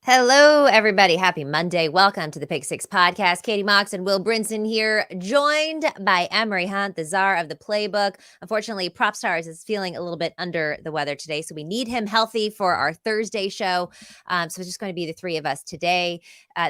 Hello, everybody. Happy Monday. Welcome to the Pick Six Podcast. Katie Mox and Will Brinson here, joined by Emory Hunt, the czar of the playbook. Unfortunately, Propstarz is feeling a little bit under the weather today, so we need him healthy for our Thursday show. So it's just going to be the three of us today.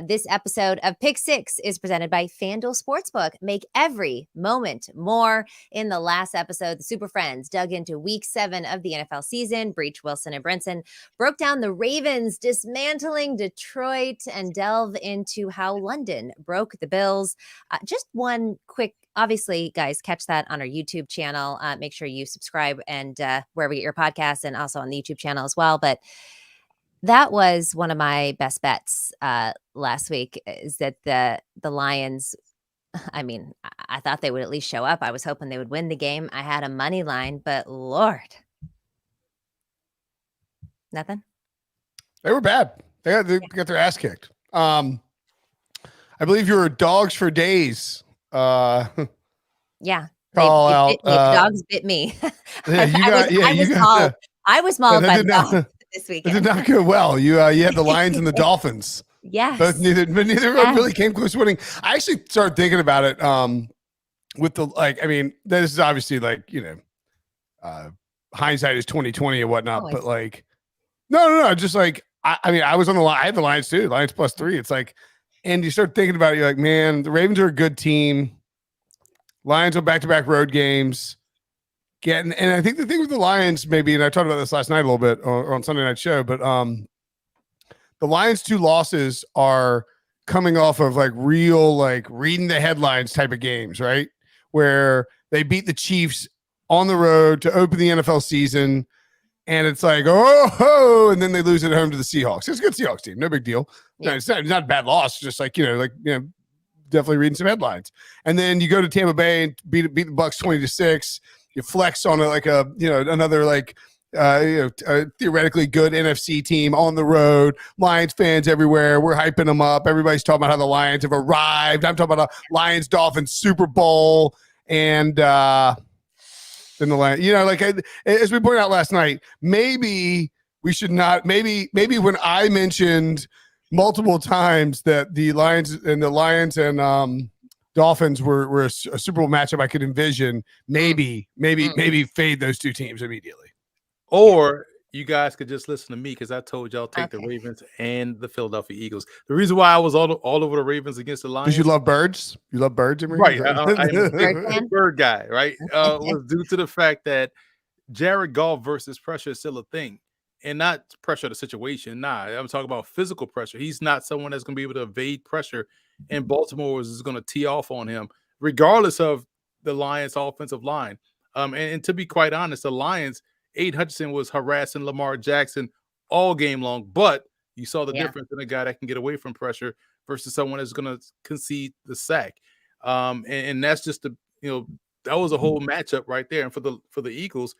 This episode of Pick Six is presented by FanDuel Sportsbook. Make every moment more. In the last episode, the Super Friends dug into Week 7 of the NFL season. Breach, Wilson, and Brinson broke down the Ravens dismantling Detroit and delve into how London broke the Bills. Just one quick, obviously, guys, catch that on our YouTube channel. Make sure you subscribe and wherever you get your podcasts, and also on the YouTube channel as well. But that was one of my best bets last week, is that the Lions, I mean, I thought they would at least show up. I was hoping they would win the game. I had a money line, but Lord. Nothing? They were bad. They got their ass kicked. I believe you were dogs for days. Yeah. Call out. Dogs bit me. I was mauled by the dogs this weekend. It did not go well. You had the Lions and the Dolphins. Yes. But neither really came close to winning. I actually started thinking about it with the, like, I mean, this is obviously like, hindsight is 2020 and whatnot, but like, no, just like, I mean, I was on the line. I had the Lions too, Lions +3. It's like, and you start thinking about it, you're like, man, the Ravens are a good team. Lions on back-to-back road games. And I think the thing with the Lions, maybe, and I talked about this last night a little bit on Sunday Night Show, but the Lions' 2 losses are coming off of like real, like reading the headlines type of games, right? Where they beat the Chiefs on the road to open the NFL season. And it's like, and then they lose at home to the Seahawks. It's a good Seahawks team. No big deal. Yeah. No, it's not a bad loss. Just like, definitely reading some headlines. And then you go to Tampa Bay and beat the Bucs 20-6. You flex on another theoretically good NFC team on the road. Lions fans everywhere. We're hyping them up. Everybody's talking about how the Lions have arrived. I'm talking about a Lions Dolphins Super Bowl. And, in the land, as we pointed out last night, maybe we should not. Maybe when I mentioned multiple times that the Lions and Dolphins were a Super Bowl matchup I could envision, maybe fade those 2 teams immediately. Or you guys could just listen to me, because I told y'all take the Ravens and the Philadelphia Eagles. The reason why I was all over the Ravens against the Lions, because you love birds. You love birds, right? I'm a bird guy, right? Was due to the fact that Jared Goff versus pressure is still a thing, and not pressure of the situation. Nah, I'm talking about physical pressure. He's not someone that's going to be able to evade pressure, and Baltimore is going to tee off on him, regardless of the Lions' offensive line. And to be quite honest, the Lions. Aiden Hutchinson was harassing Lamar Jackson all game long, but you saw the difference in a guy that can get away from pressure versus someone that's going to concede the sack. And that's just that was a whole matchup right there. And for the Eagles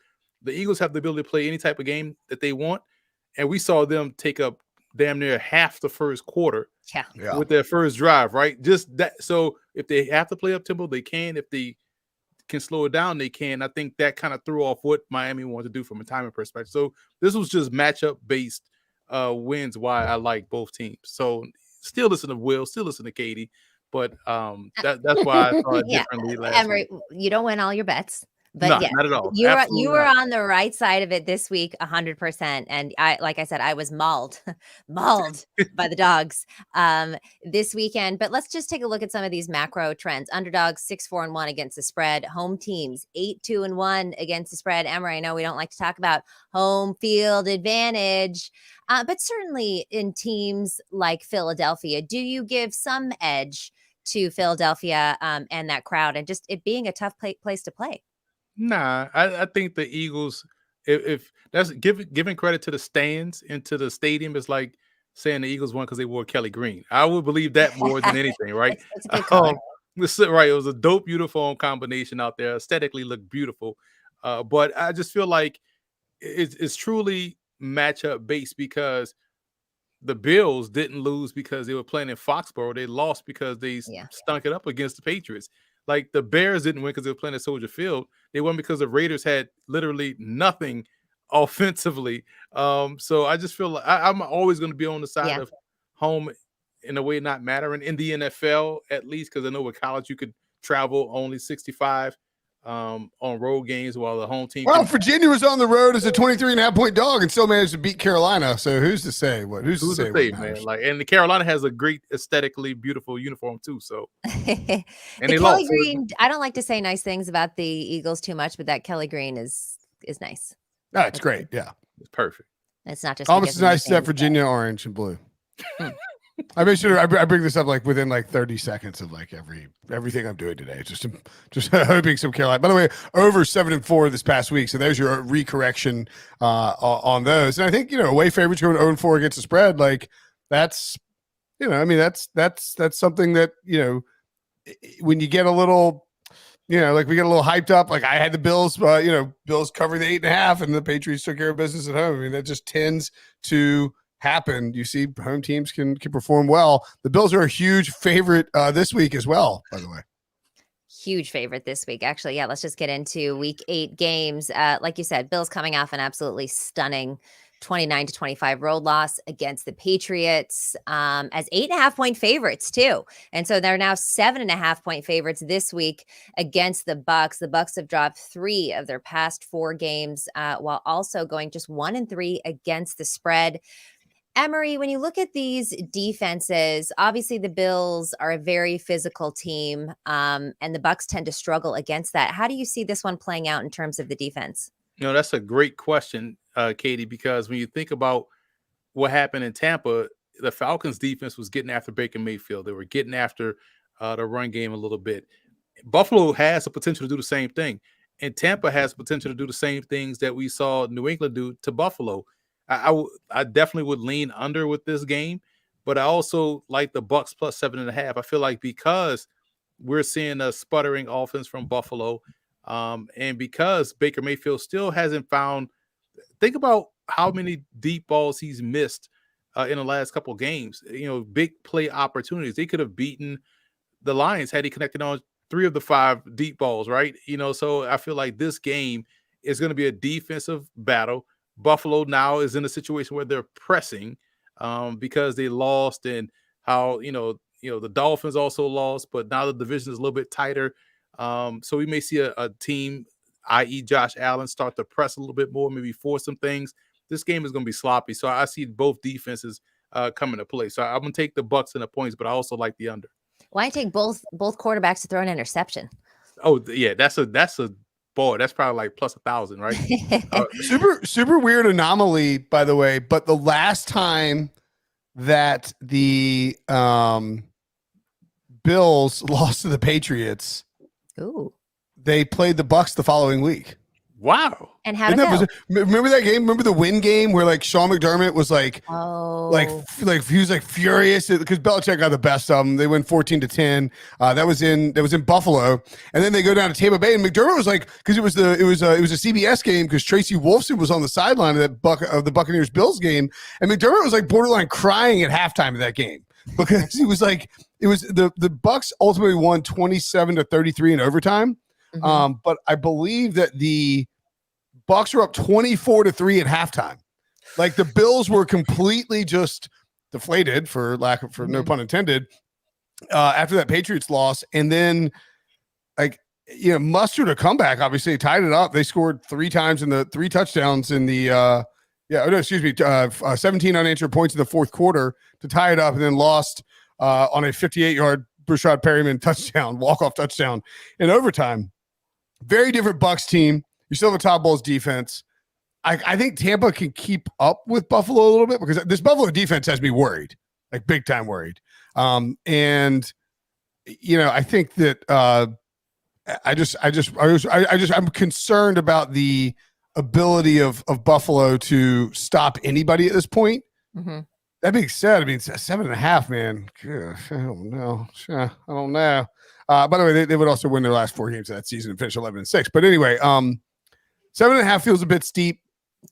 have the ability to play any type of game that they want. And we saw them take up damn near half the first quarter with their first drive, right? Just that. So if they have to play up tempo, they can. If they can slow it down, they can. I think that kind of threw off what Miami wanted to do from a timing perspective. So this was just matchup based wins why I like both teams. So still listen to Will, still listen to Katie, but that's why I thought differently last week. You don't win all your bets. But no, not at all. You were on the right side of it this week, 100%. And like I said, I was mauled by the dogs this weekend. But let's just take a look at some of these macro trends. Underdogs 6-4-1 against the spread. Home teams 8-2-1 against the spread. Emory, I know we don't like to talk about home field advantage, but certainly in teams like Philadelphia, do you give some edge to Philadelphia and that crowd, and just it being a tough place to play? Nah, I think the Eagles, if that's giving credit to the stands and to the stadium, is like saying the Eagles won because they wore Kelly Green. I would believe that more than anything, right? It's a good color. Right. It was a dope uniform combination out there. Aesthetically looked beautiful. But I just feel like it's truly matchup based, because the Bills didn't lose because they were playing in Foxborough. They lost because they stunk it up against the Patriots. Like the Bears didn't win because they were playing at Soldier Field. They won because the Raiders had literally nothing offensively. So I just feel like I'm always going to be on the side of home in a way not mattering in the NFL, at least, because I know with college you could travel only 65 on road games while the home team. Well, Virginia was on the road as a 23.5-point dog and still managed to beat Carolina. So who's to say what? Who's to say, man? Like, and the Carolina has a great aesthetically beautiful uniform too. So, and the Kelly Green. I don't like to say nice things about the Eagles too much, but that Kelly Green is nice. No, it's great. Yeah, it's perfect. It's not just almost as nice as that Virginia orange and blue. I make sure I bring this up like within like 30 seconds of like everything I'm doing today. Just hoping some Carolina. By the way, over 7-4 this past week. So there's your recorrection on those. And I think, away favorites going 0-4 against the spread. Like that's, that's something that, when you get a little, like we get a little hyped up. Like I had the Bills, Bills covering the 8.5 and the Patriots took care of business at home. I mean, that just tends to happen. You see home teams can perform well. The Bills are a huge favorite this week as well, by the way. Huge favorite this week. Actually, yeah, let's just get into week 8 games. Like you said, Bills coming off an absolutely stunning 29-25 road loss against the Patriots as 8.5-point favorites too. And so they're now 7.5-point favorites this week against the Bucs. The Bucs have dropped 3 of their past 4 games while also going just 1-3 against the spread. Emory, when you look at these defenses, obviously the Bills are a very physical team, and the Bucs tend to struggle against that. How do you see this one playing out in terms of the defense? That's a great question, Katie, because when you think about what happened in Tampa, the Falcons defense was getting after Baker Mayfield. They were getting after the run game a little bit. Buffalo has the potential to do the same thing, and Tampa has the potential to do the same things that we saw New England do to Buffalo. I definitely would lean under with this game, but I also like the Bucs plus 7.5. I feel like because we're seeing a sputtering offense from Buffalo, and because Baker Mayfield still hasn't found, think about how many deep balls he's missed in the last couple of games. Big play opportunities. They could have beaten the Lions had he connected on 3 of the 5 deep balls, right? So I feel like this game is going to be a defensive battle. Buffalo now is in a situation where they're pressing because they lost, and how the Dolphins also lost, but now the division is a little bit tighter. So we may see a team, i.e. Josh Allen, start to press a little bit more, maybe force some things. This game is going to be sloppy. So I see both defenses come into play. So I'm going to take the Bucs and the points, but I also like the under. Why take both quarterbacks to throw an interception? Oh yeah, that's a boy, that's probably like plus 1,000, right? Super weird anomaly, by the way. But the last time that the Bills lost to the Patriots, they played the Bucs the following week. Wow. And how did that go? Remember that game? Remember the win game where like Sean McDermott was like, like he was like furious because Belichick got the best of them. They win 14-10. That was in Buffalo, and then they go down to Tampa Bay, and McDermott was like, because it was a CBS game because Tracy Wolfson was on the sideline of the Buccaneers Bills game, and McDermott was like borderline crying at halftime of that game because he was like, it was the Bucs ultimately won 27-33 in overtime. Mm-hmm. But I believe that the Bucs were up 24-3 at halftime. Like the Bills were completely just deflated, for no pun intended, after that Patriots loss. And then mustered a comeback, obviously tied it up. They scored 3 times in the 3 touchdowns in the 17 unanswered points in the fourth quarter to tie it up, and then lost on a 58-yard Brashad Perryman touchdown, walk-off touchdown in overtime. Very different Bucs team. You still have a top Bulls defense. I think Tampa can keep up with Buffalo a little bit because this Buffalo defense has me worried, like big time worried. I think that I'm concerned about the ability of Buffalo to stop anybody at this point. Mm-hmm. That being said, I mean, 7.5, man. Gosh, I don't know. I don't know. By the way, they would also win their last 4 games of that season and finish 11-6. But anyway, 7.5 feels a bit steep.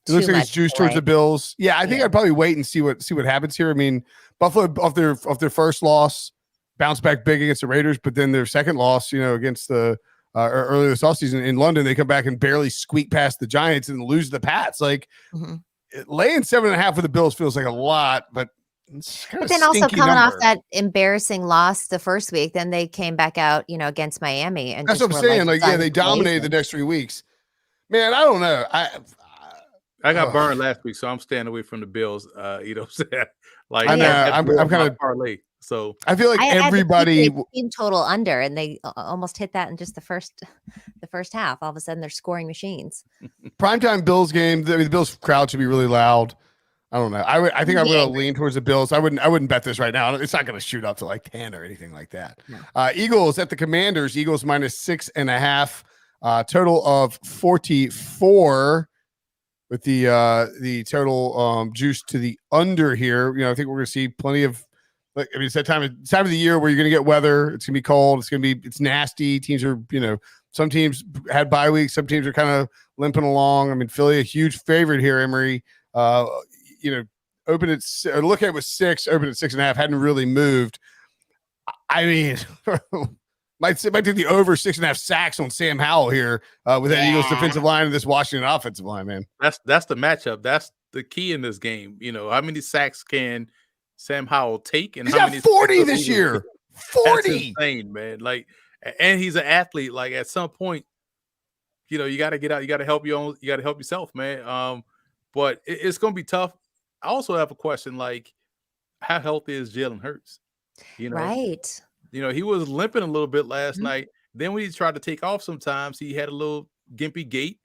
It looks like it's juiced towards the Bills. Yeah, I think I'd probably wait and see what happens here. I mean, Buffalo off their first loss bounced back big against the Raiders, but then their second loss, against the earlier this offseason in London, they come back and barely squeak past the Giants and lose the Pats. Like laying 7.5 for the Bills feels like a lot, but But then also coming off that embarrassing loss the first week, then they came back out, against Miami. And that's what I'm saying. Like, they dominated the next 3 weeks. Man, I don't know. I got burned last week, so I'm staying away from the Bills. You know what I'm saying? Like, I know. I'm kind of parlay. So I feel like everybody team total under, and they almost hit that in just the first half. All of a sudden, they're scoring machines. Primetime Bills game. The Bills crowd should be really loud. I don't know. I think I'm going to lean towards the Bills. I wouldn't bet this right now. It's not going to shoot up to like 10 or anything like that. No. Eagles at the Commanders. Eagles -6.5. Total of 44. With the total juice to the under here. I think we're going to see plenty of. It's that time of the year where you're going to get weather. It's going to be cold. It's nasty. Teams are, some teams had bye weeks. Some teams are kind of limping along. I mean, Philly, a huge favorite here, Emory. Opened at look at it with 6, opened at 6.5, hadn't really moved. I mean, might take the over 6.5 sacks on Sam Howell here with that Eagles defensive line and this Washington offensive line, man. That's the matchup. That's the key in this game. How many sacks can Sam Howell take, and he's got 40 this year. 40, that's insane, man. Like, and he's an athlete. Like, at some point, you got to get out. You got to help your own. You got to help yourself, man. But it's going to be tough. I also have a question, like, how healthy is Jalen Hurts? Right. He was limping a little bit last night. Then when he tried to take off, sometimes he had a little gimpy gait.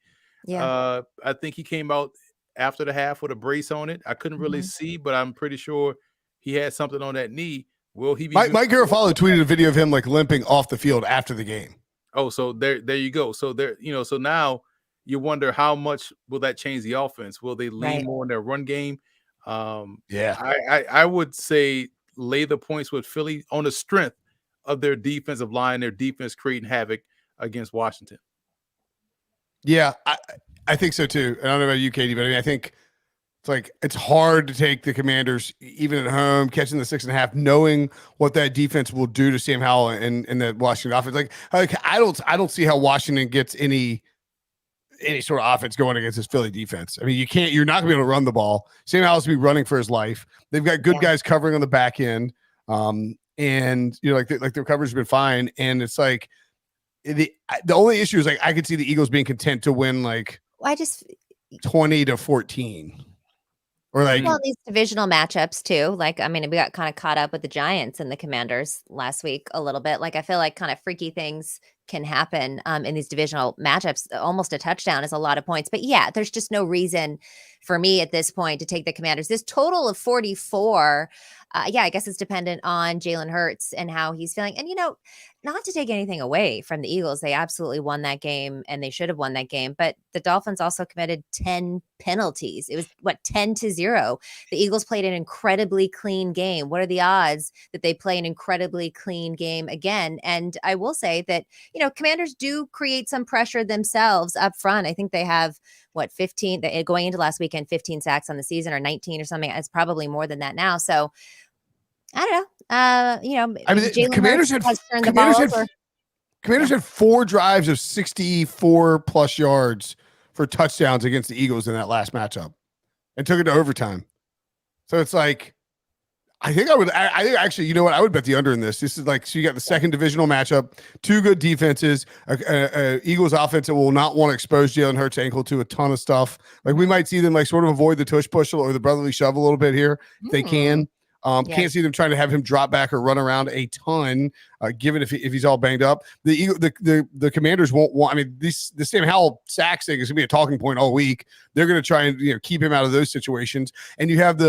Yeah. I think he came out after the half with a brace on it. I couldn't really see, but I'm pretty sure he had something on that knee. Will he be? Mike Garafolo tweeted a video of him like limping off the field after the game. Oh, so there you go. So so now you wonder how much will that change the offense? Will they lean more on their run game? I would say lay the points with Philly on the strength of their defensive line, their defense creating havoc against Washington. Yeah, I think so too. I don't know about you, Katie, but I think it's hard to take the Commanders even at home, catching the 6.5, knowing what that defense will do to Sam Howell and the Washington offense. Like I don't see how Washington gets any sort of offense going against this Philly defense. I mean, you're not gonna be able to run the ball. Sam Howell's gonna be running for his life. They've got good guys covering on the back end. And their coverage has been fine. And it's like the only issue is like I could see the Eagles being content to win 20-14. Or these divisional matchups too. We got kind of caught up with the Giants and the Commanders last week a little bit. I feel like kind of freaky things can happen in these divisional matchups. Almost a touchdown is a lot of points. But there's just no reason for me at this point to take the Commanders. This total of 44, I guess it's dependent on Jalen Hurts and how he's feeling. And, not to take anything away from the Eagles, they absolutely won that game and they should have won that game. But the Dolphins also committed 10 penalties. It was 10-0. The Eagles played an incredibly clean game. What are the odds that they play an incredibly clean game again? And I will say that, Commanders do create some pressure themselves up front. I think they have 15 going into last weekend, 15 sacks on the season, or 19 or something. It's probably more than that now. So I don't know. Commanders had 4 drives of 64 plus yards for touchdowns against the Eagles in that last matchup and took it to overtime. So it's like, I think actually, you know what? I would bet the under in this. This is so you got the second divisional matchup, 2 good defenses, Eagles offense that will not want to expose Jalen Hurts' ankle to a ton of stuff. We might see them sort of avoid the tush push or the brotherly shove a little bit here if they can. Can't see them trying to have him drop back or run around a ton, given if he's all banged up. The Commanders won't want. I mean, the Sam Howell sacks thing is going to be a talking point all week. They're going to try and keep him out of those situations. And you have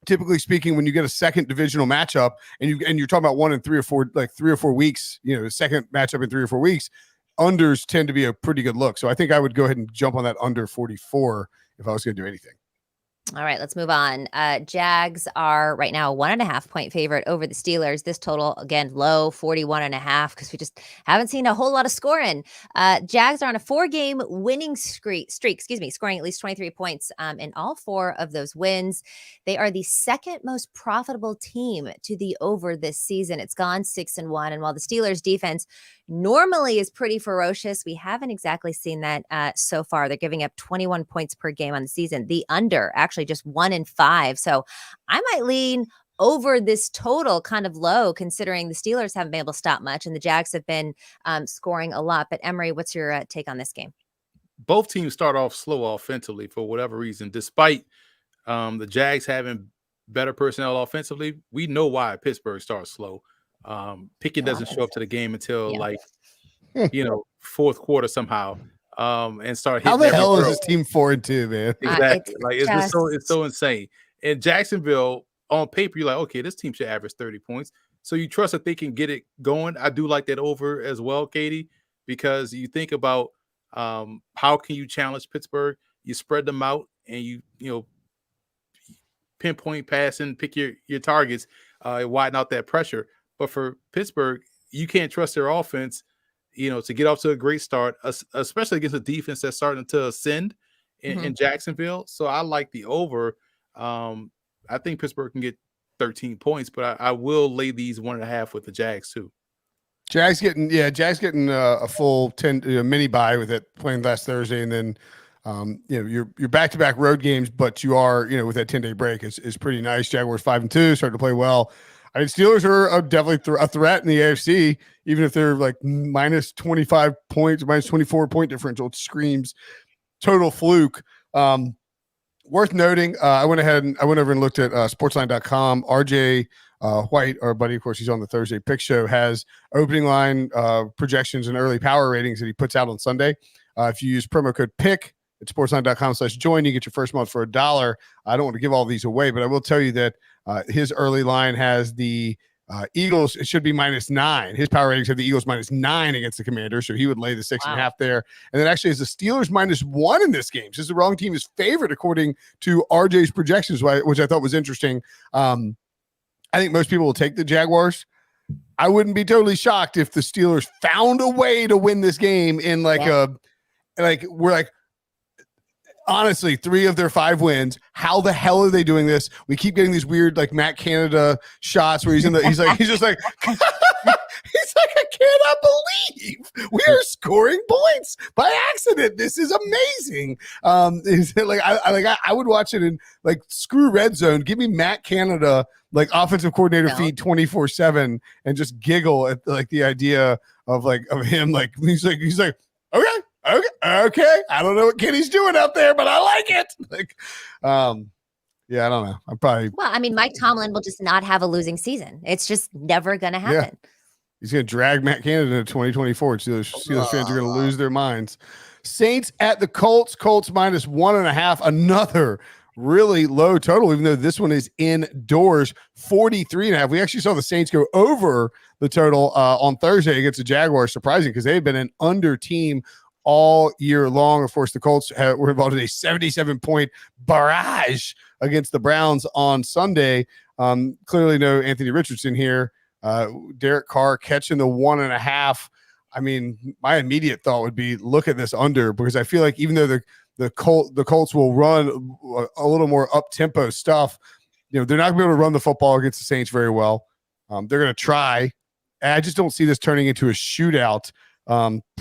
typically speaking, when you get a second divisional matchup and you're talking about 1 in 3 or 4, 3 or 4 weeks, the second matchup in 3 or 4 weeks, unders tend to be a pretty good look. So I think I would go ahead and jump on that under 44 if I was going to do anything. All right, let's move on. Jags are right now a 1.5 point favorite over the Steelers. This total, again, low, 41.5, because we just haven't seen a whole lot of scoring. Jags are on a 4-game winning streak, scoring at least 23 points in all 4 of those wins. They are the second most profitable team to the over this season. It's gone 6-1. And while the Steelers defense normally is pretty ferocious, we haven't exactly seen that so far. They're giving up 21 points per game on the season. The under actually actually just 1-5. So I might lean over this total kind of low, considering the Steelers haven't been able to stop much and the Jags have been scoring a lot. But Emory, what's your take on this game? Both teams start off slow offensively for whatever reason, despite the Jags having better personnel offensively. We know why Pittsburgh starts slow. Pickett doesn't show up to the game until fourth quarter somehow. And start hitting. How the hell is this team 4-2, man? Exactly. It's so insane. In Jacksonville, on paper, you're like, okay, this team should average 30 points. So you trust that they can get it going. I do like that over as well, Katie, because you think about how can you challenge Pittsburgh? You spread them out and you pinpoint passing, pick your targets, widen out that pressure. But for Pittsburgh, you can't trust their offense, to get off to a great start, especially against a defense that's starting to ascend in Jacksonville. So I like the over. I think Pittsburgh can get 13 points, but I will lay these 1.5 with the Jags too. Jags getting a full 10 mini bye with it playing last Thursday, and then your back-to-back road games, but you are with that 10-day break is pretty nice. Jaguars 5-2, starting to play well. I mean, Steelers are definitely a threat in the AFC, even if they're like minus 25 points, minus 24 point differential. It screams total fluke. Worth noting, I went over and looked at sportsline.com. RJ White, our buddy, of course, he's on the Thursday Pick Show, has opening line projections and early power ratings that he puts out on Sunday. If you use promo code PICK at sportsline.com/join, you get your first month for $1. I don't want to give all these away, but I will tell you that his early line has the Eagles. It should be -9. His power ratings have the Eagles -9 against the Commanders, so he would lay the 6.5 there. And then actually, as the Steelers -1 in this game, since the wrong team is favored according to RJ's projections, which I thought was interesting. I think most people will take the Jaguars. I wouldn't be totally shocked if the Steelers found a way to win this game in honestly, 3 of their 5 wins. How the hell are they doing this? We keep getting these weird Matt Canada shots where he's just like I cannot believe we are scoring points by accident. This is amazing. I would watch it in screw red zone. Give me Matt Canada offensive coordinator feed 24/7 and just giggle at the idea of him. He's like, okay. I don't know what Kenny's doing out there, but I like it. I don't know. I'm probably. Well, I mean, Mike Tomlin will just not have a losing season. It's just never going to happen. Yeah. He's going to drag Matt Canada into 2024. Steelers fans are going to lose their minds. Saints at the Colts. Colts -1.5. Another really low total, even though this one is indoors. 43.5. We actually saw the Saints go over the total on Thursday against the Jaguars. Surprising because they've been an under team all year long. Of course, the Colts were involved in a 77-point barrage against the Browns on Sunday. Clearly no Anthony Richardson here. Derek Carr catching the 1.5. I mean, my immediate thought would be look at this under, because I feel like even though the Colts will run a little more up-tempo stuff, they're not going to be able to run the football against the Saints very well. They're going to try. And I just don't see this turning into a shootout.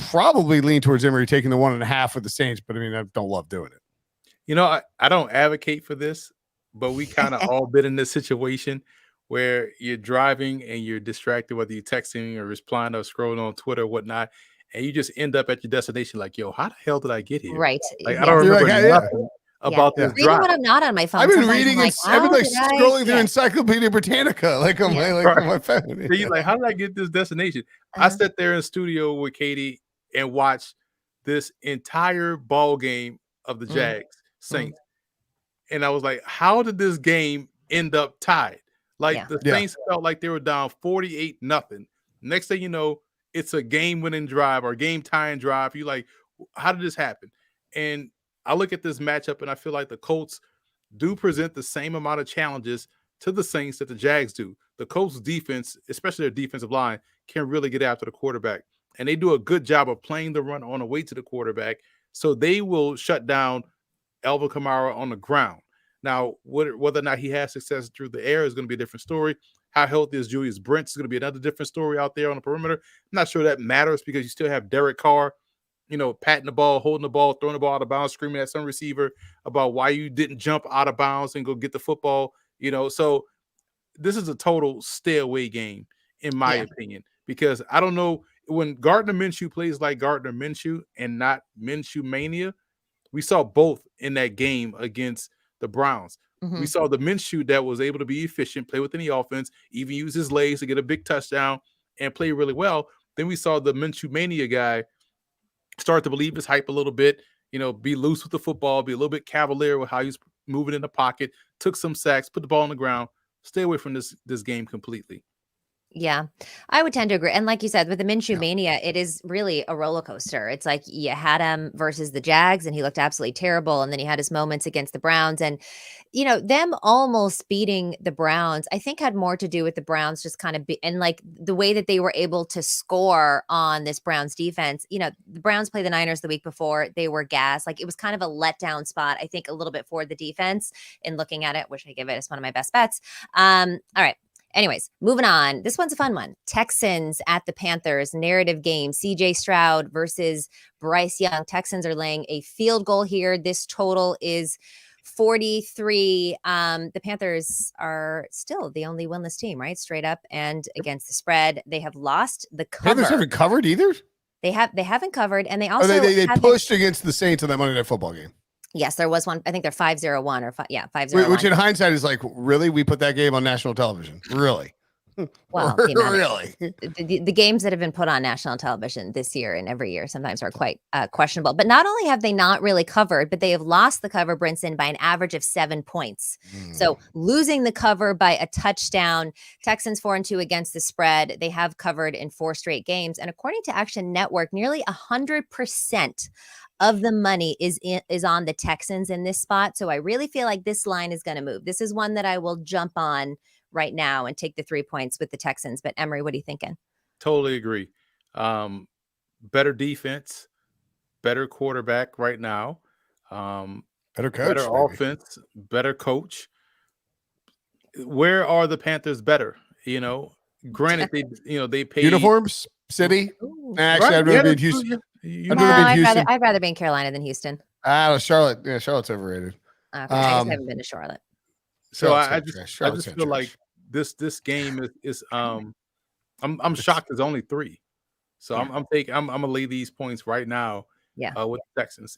Probably lean towards Emory taking the 1.5 with the Saints, but I mean, I don't love doing it. I don't advocate for this, but we kind of all been in this situation where you're driving and you're distracted, whether you're texting or replying or scrolling on Twitter or whatnot, and you just end up at your destination like, yo, how the hell did I get here? Right. I don't remember nothing about this Even drive. when I'm not on my phone. I've been reading I've been scrolling through Encyclopedia Britannica on my phone. So you're like, how did I get this destination? I sat there in studio with Katie and watched this entire ball game of the Jags Saints. And I was like, how did this game end up tied? The Saints felt like they were down 48-0. Next thing you know, it's a game-winning drive or game-tying drive. You're like, how did this happen? And I look at this matchup and I feel like the Colts do present the same amount of challenges to the Saints that the Jags do. The Colts defense, especially their defensive line, can really get after the quarterback. And they do a good job of playing the run on the way to the quarterback. So they will shut down Alvin Kamara on the ground. Now, whether or not he has success through the air is going to be a different story. How healthy is Julius Brent is going to be another different story out there on the perimeter. I'm not sure that matters because you still have Derek Carr patting the ball, holding the ball, throwing the ball out of bounds, screaming at some receiver about why you didn't jump out of bounds and go get the football. So this is a total stay away game, in my opinion, because I don't know, when Gardner Minshew plays like Gardner Minshew and not Minshew mania, we saw both in that game against the Browns. We saw the Minshew that was able to be efficient, play within the offense, even use his legs to get a big touchdown and play really well. Then we saw the Minshew mania guy start to believe his hype a little bit, be loose with the football, be a little bit cavalier with how he's moving in the pocket, took some sacks, put the ball on the ground. Stay away from this game completely. Yeah, I would tend to agree. And like you said, with the Minshew mania, it is really a roller coaster. It's like you had him versus the Jags and he looked absolutely terrible. And then he had his moments against the Browns. And, them almost beating the Browns, I think had more to do with the Browns just kind of and like the way that they were able to score on this Browns defense. The Browns played the Niners the week before. They were gassed. Like it was kind of a letdown spot, I think, a little bit for the defense. In looking at it, which I give it as one of my best bets. All right. Anyways, moving on. This one's a fun one. Texans at the Panthers, narrative game. CJ Stroud versus Bryce Young. Texans are laying a field goal here. This total is 43. The Panthers are still the only winless team, right? Straight up and against the spread. They have lost the cover. Panthers haven't covered either? They haven't covered. And they also they pushed against the Saints in that Monday Night Football game. Yes, there was one. I think they're 5-0-1 or 5-0-1. Which in hindsight is like, really? We put that game on national television? Really? Well, really? The games that have been put on national television this year and every year sometimes are quite questionable. But not only have they not really covered, but they have lost the cover, Brinson, by an average of 7 points. So losing the cover by a touchdown. Texans 4-2 against the spread. They have covered in 4 straight games. And according to Action Network, nearly 100% of the money is on the Texans in this spot. So I really feel like this line is going to move. This is one that I will jump on right now and take the 3 points with the Texans. But Emory, what are you thinking? Totally agree. Better defense, better quarterback right now. Better coach, better offense, better coach. Where are the Panthers better? Granted, they pay uniforms, city. Actually, I'd rather be in Houston. I'd rather be in Carolina than Houston. Charlotte. Yeah, Charlotte's overrated. Okay, I just haven't been to Charlotte. So I just feel like this game is I'm shocked. It's only 3. So I'm gonna lay these points right now. Yeah. With the Texans,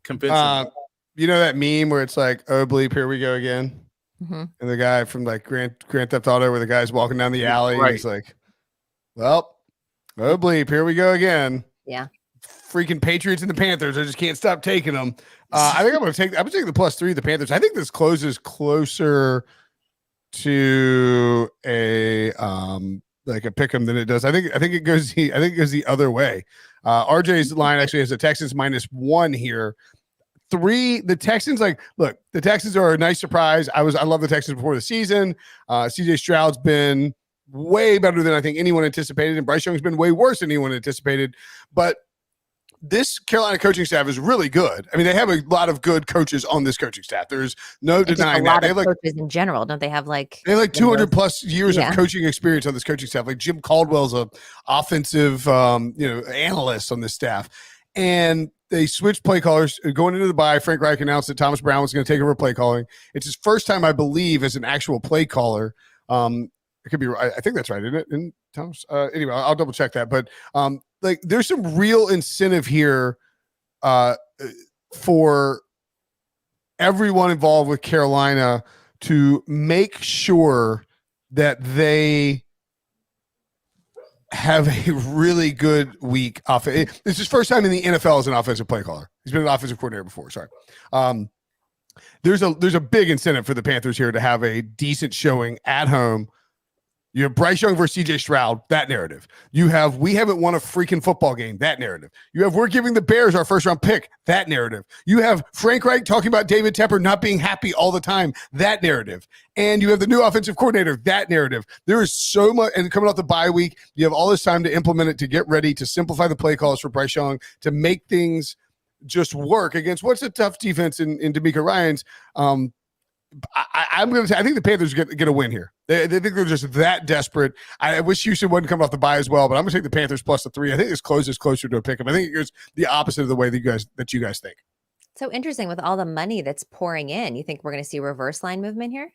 convincing. That meme where it's like, "Oh bleep, here we go again," and the guy from like Grand Theft Auto, where the guy's walking down the alley, and he's like, "Well, oh bleep, here we go again." Yeah. Freaking Patriots and the Panthers. I just can't stop taking them. I think I'm going to take the +3 of the Panthers. I think this closes closer to a like a pick 'em than it does. I think it goes the other way. RJ's line actually has the Texans -1 here. 3, the Texans, look, the Texans are a nice surprise. I love the Texans before the season. CJ Stroud's been way better than I think anyone anticipated, and Bryce Young's been way worse than anyone anticipated. But this Carolina coaching staff is really good. I mean, they have a lot of good coaches on this coaching staff. There's no denying that. They have coaches in general, don't they? Have they have 200 plus years of coaching experience on this coaching staff. Like Jim Caldwell's a offensive, analyst on this staff, and they switched play callers going into the bye. Frank Reich announced that Thomas Brown was going to take over play calling. It's his first time, I believe, as an actual play caller. It could be right. I think that's right, isn't it? And Thomas. Anyway, I'll double check that. But there's some real incentive here for everyone involved with Carolina to make sure that they have a really good week off. This is his first time in the NFL as an offensive play caller. He's been an offensive coordinator before. Sorry. There's a big incentive for the Panthers here to have a decent showing at home. You have Bryce Young versus CJ Stroud, that narrative. You have we haven't won a freaking football game, that narrative. You have we're giving the Bears our first round pick, that narrative. You have Frank Reich talking about David Tepper not being happy all the time, that narrative. And you have the new offensive coordinator, that narrative. There is so much, and coming off the bye week, you have all this time to implement it, to get ready, to simplify the play calls for Bryce Young, to make things just work against what's a tough defense in D'Amico Ryans. I'm going to say I think the Panthers get a win here. They think they're just that desperate. I wish Houston wouldn't come off the bye as well, but I'm going to take the Panthers plus the 3. I think this closes closer to a pick 'em. I think it goes the opposite of the way that you guys think. So interesting with all the money that's pouring in. You think we're going to see reverse line movement here?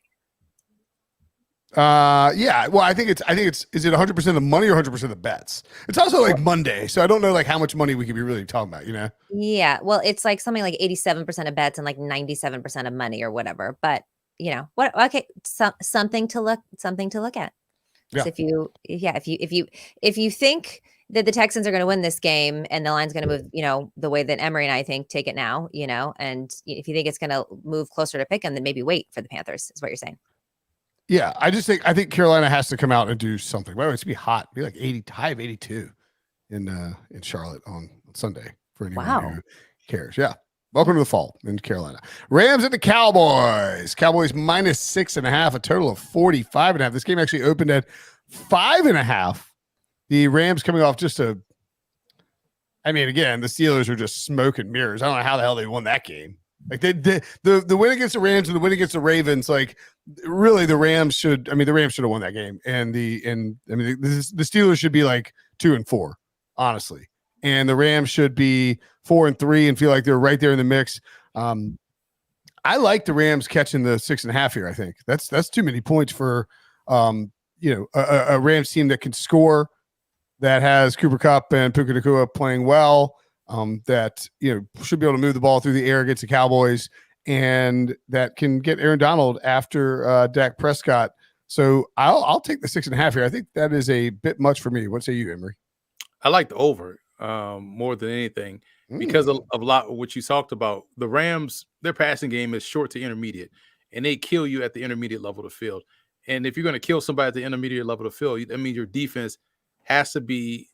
Yeah. Well, I think it's is it 100% of the money or 100% of the bets? It's also like Monday, so I don't know like how much money we could be really talking about, you know? Yeah. Well, it's like something like 87% of bets and like 97% of money or whatever. But you know what? Okay, something to look at. Yeah. So if you think that the Texans are going to win this game and the line's going to move, you know, the way that Emory and I think, take it now, you know, and if you think it's going to move closer to pick 'em, then maybe wait for the Panthers is what you're saying. Yeah, I think Carolina has to come out and do something. Well, it's gonna be hot. It'll be like 80, high of 82 in Charlotte on Sunday for anyone who cares. Yeah. Welcome to the fall in Carolina. Rams at the Cowboys. Cowboys -6.5, a total of 45.5. This game actually opened at 5.5. The Rams coming off again, the Steelers are just smoke and mirrors. I don't know how the hell they won that game. Like the win against the Rams and the win against the Ravens, like really the Rams should have won that game. And the Steelers should be like 2-4, honestly. And the Rams should be 4-3 and feel like they're right there in the mix. I like the Rams catching the 6.5 here. I think that's too many points for a Rams team that can score, that has Cooper Kupp and Puka Nacua playing well. That should be able to move the ball through the air against the Cowboys, and that can get Aaron Donald after Dak Prescott. So I'll take the 6.5 here. I think that is a bit much for me. What say you, Emory? I like the over more than anything because of a lot of what you talked about. The Rams, their passing game is short to intermediate, and they kill you at the intermediate level of the field. And if you're going to kill somebody at the intermediate level of the field, that means your defense has to be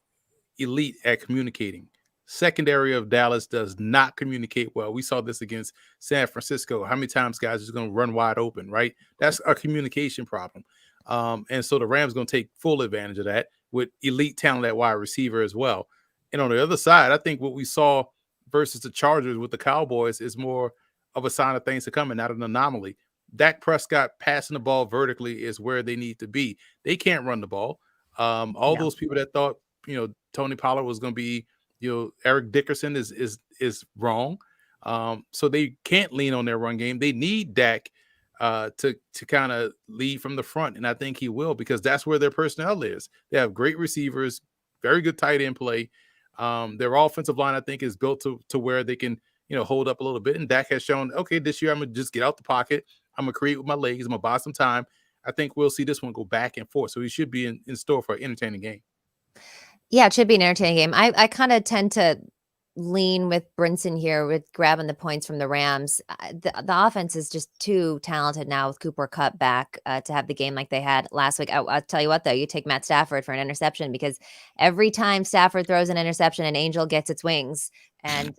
elite at communicating. Secondary of Dallas does not communicate well. We saw this against San Francisco. How many times guys are just going to run wide open, right? That's a communication problem. And so the Rams going to take full advantage of that with elite talent at wide receiver as well. And on the other side, I think what we saw versus the Chargers with the Cowboys is more of a sign of things to come and not an anomaly. Dak Prescott passing the ball vertically is where they need to be. They can't run the ball. Those people that thought, Tony Pollard was going to be, Eric Dickerson is wrong. So they can't lean on their run game. They need Dak to kind of lead from the front. And I think he will, because that's where their personnel is. They have great receivers, very good tight end play. Their offensive line, I think, is built to where they can, hold up a little bit. And Dak has shown, okay, this year I'm going to just get out the pocket. I'm going to create with my legs. I'm going to buy some time. I think we'll see this one go back and forth. So he should be in store for an entertaining game. Yeah, it should be an entertaining game. I kind of tend to lean with Brinson here with grabbing the points from the Rams. The offense is just too talented now with Cooper Kupp back to have the game like they had last week. I'll tell you what, though, you take Matt Stafford for an interception, because every time Stafford throws an interception, an angel gets its wings. And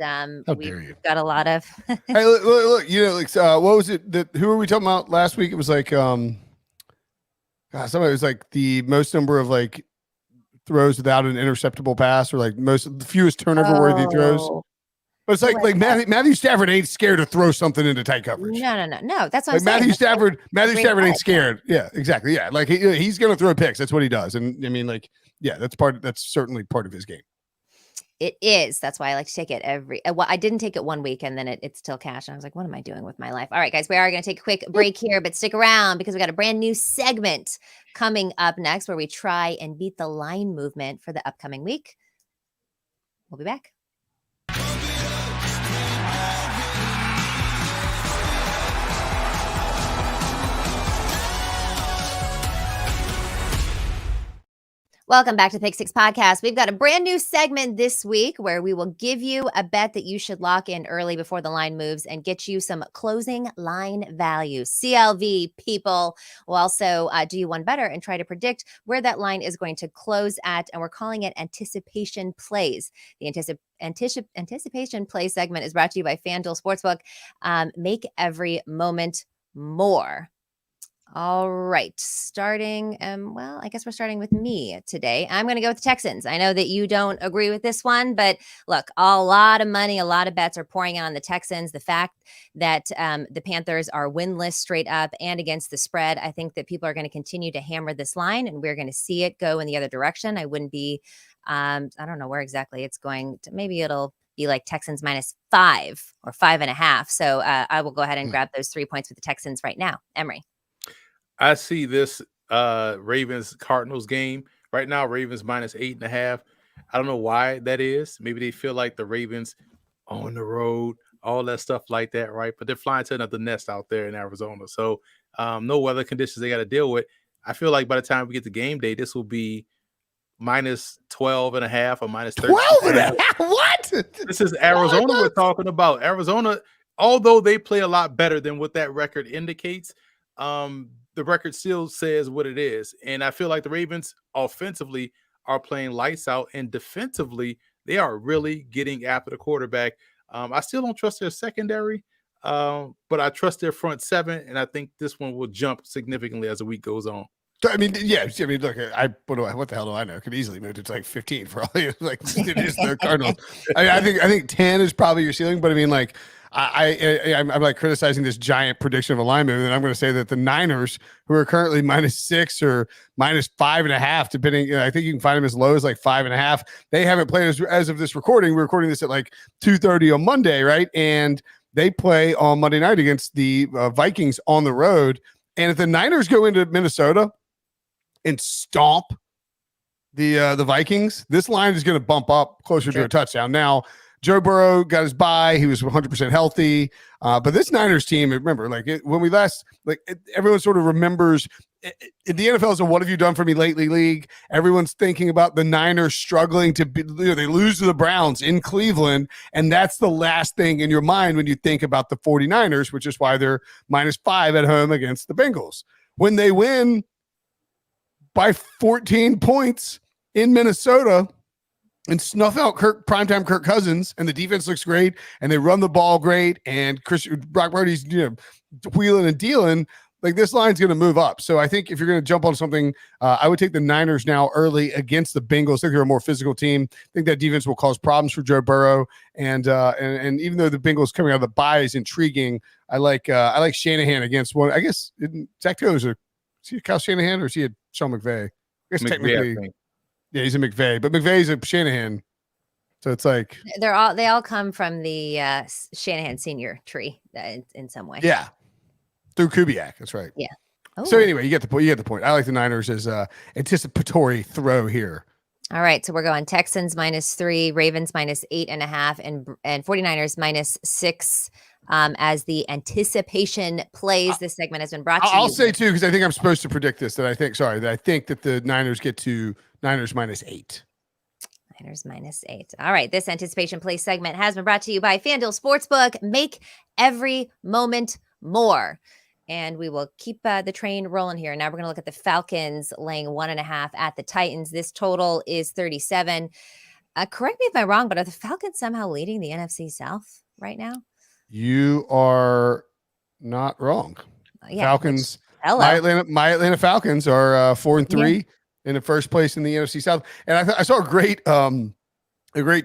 we've got a lot of. Hey, look, what was it that? Who were we talking about last week? It was like, somebody was like the most number of like throws without an interceptable pass, or like the fewest turnover worthy throws. But it's like Matthew Stafford ain't scared to throw something into tight coverage. No. That's what I'm saying. Matthew Stafford ain't scared. Yeah, exactly. Yeah, like he's gonna throw picks. That's what he does. And I mean, like, yeah, that's certainly part of his game. It is. That's why I like to take it I didn't take it one week and then it's still cash. And I was like, what am I doing with my life? All right, guys, we are going to take a quick break here, but stick around because we got a brand new segment coming up next where we try and beat the line movement for the upcoming week. We'll be back. Welcome back to the Pick Six Podcast. We've got a brand new segment this week where we will give you a bet that you should lock in early before the line moves and get you some closing line value. CLV people will also do you one better and try to predict where that line is going to close at. And we're calling it anticipation plays. The anticipation play segment is brought to you by FanDuel Sportsbook. Make every moment more. All right. Starting, well, I guess we're starting with me today. I'm going to go with the Texans. I know that you don't agree with this one, but look, a lot of money, a lot of bets are pouring in on the Texans. The fact that the Panthers are winless straight up and against the spread, I think that people are going to continue to hammer this line, and we're going to see it go in the other direction. I wouldn't be, I don't know where exactly it's going to. Maybe it'll be like Texans -5 or 5.5. So I will go ahead and grab those 3 points with the Texans right now. Emory. I see this Ravens Cardinals game right now. Ravens -8.5. I don't know why that is. Maybe they feel like the Ravens on the road, all that stuff like that, right? But they're flying to another nest out there in Arizona. So no weather conditions they got to deal with. I feel like by the time we get to game day, this will be -12.5 or -13. 12.5? What? This is Arizona we're talking about. Arizona, although they play a lot better than what that record indicates, the record still says what it is. And I feel like the Ravens offensively are playing lights out, and defensively, they are really getting after the quarterback. I still don't trust their secondary, but I trust their front seven, and I think this one will jump significantly as the week goes on. I mean, yeah. I mean, look, what the hell do I know? Could easily move to like 15 for all you. Like it is the Cardinals. I mean, I think 10 is probably your ceiling, but I mean, like I'm like criticizing this giant prediction of a line move, and I'm going to say that the Niners, who are currently -6 or -5.5, depending, I think you can find them as low as like 5.5. They haven't played as of this recording. We're recording this at like 2:30 on Monday, right? And they play on Monday night against the Vikings on the road. And if the Niners go into Minnesota and stomp the Vikings, this line is going to bump up closer to a touchdown. Now, Joe Burrow got his bye. He was 100% healthy. But this Niners team, remember, when we last, everyone sort of remembers in the NFL is a "what have you done for me lately" league. Everyone's thinking about the Niners struggling to be, they lose to the Browns in Cleveland. And that's the last thing in your mind when you think about the 49ers, which is why they're -5 at home against the Bengals. When they win by 14 points in Minnesota and snuff out primetime Kirk Cousins, and the defense looks great, and they run the ball great, and Brock Purdy's wheeling and dealing, like this line's going to move up. So I think if you're going to jump on something, I would take the Niners now early against the Bengals. I think they're a more physical team. I think that defense will cause problems for Joe Burrow, and even though the Bengals coming out of the bye is intriguing, I like Shanahan against one. I guess Zach Taylor's is he a Kyle Shanahan or is he a Sean McVay? I guess technically, yeah, he's a McVay, but McVay's a Shanahan. So it's like they all come from the Shanahan senior tree in some way. Yeah, through Kubiak. That's right. Yeah. Oh. So anyway, you get the point. You get the point. I like the Niners as anticipatory throw here. All right, so we're going Texans -3, Ravens -8.5, and 49ers -6. As the anticipation plays, this segment has been brought to you. I'll say too, because I think I'm supposed to predict this, that I think that the Niners get to Niners -8. Niners -8. All right, this anticipation play segment has been brought to you by FanDuel Sportsbook. Make every moment more. And we will keep the train rolling here. Now we're going to look at the Falcons laying 1.5 at the Titans. This total is 37. Correct me if I'm wrong, but are the Falcons somehow leading the NFC South right now? You are not wrong. Yeah, Falcons. My Atlanta Falcons are 4-3 in the first place in the NFC South. And I saw a great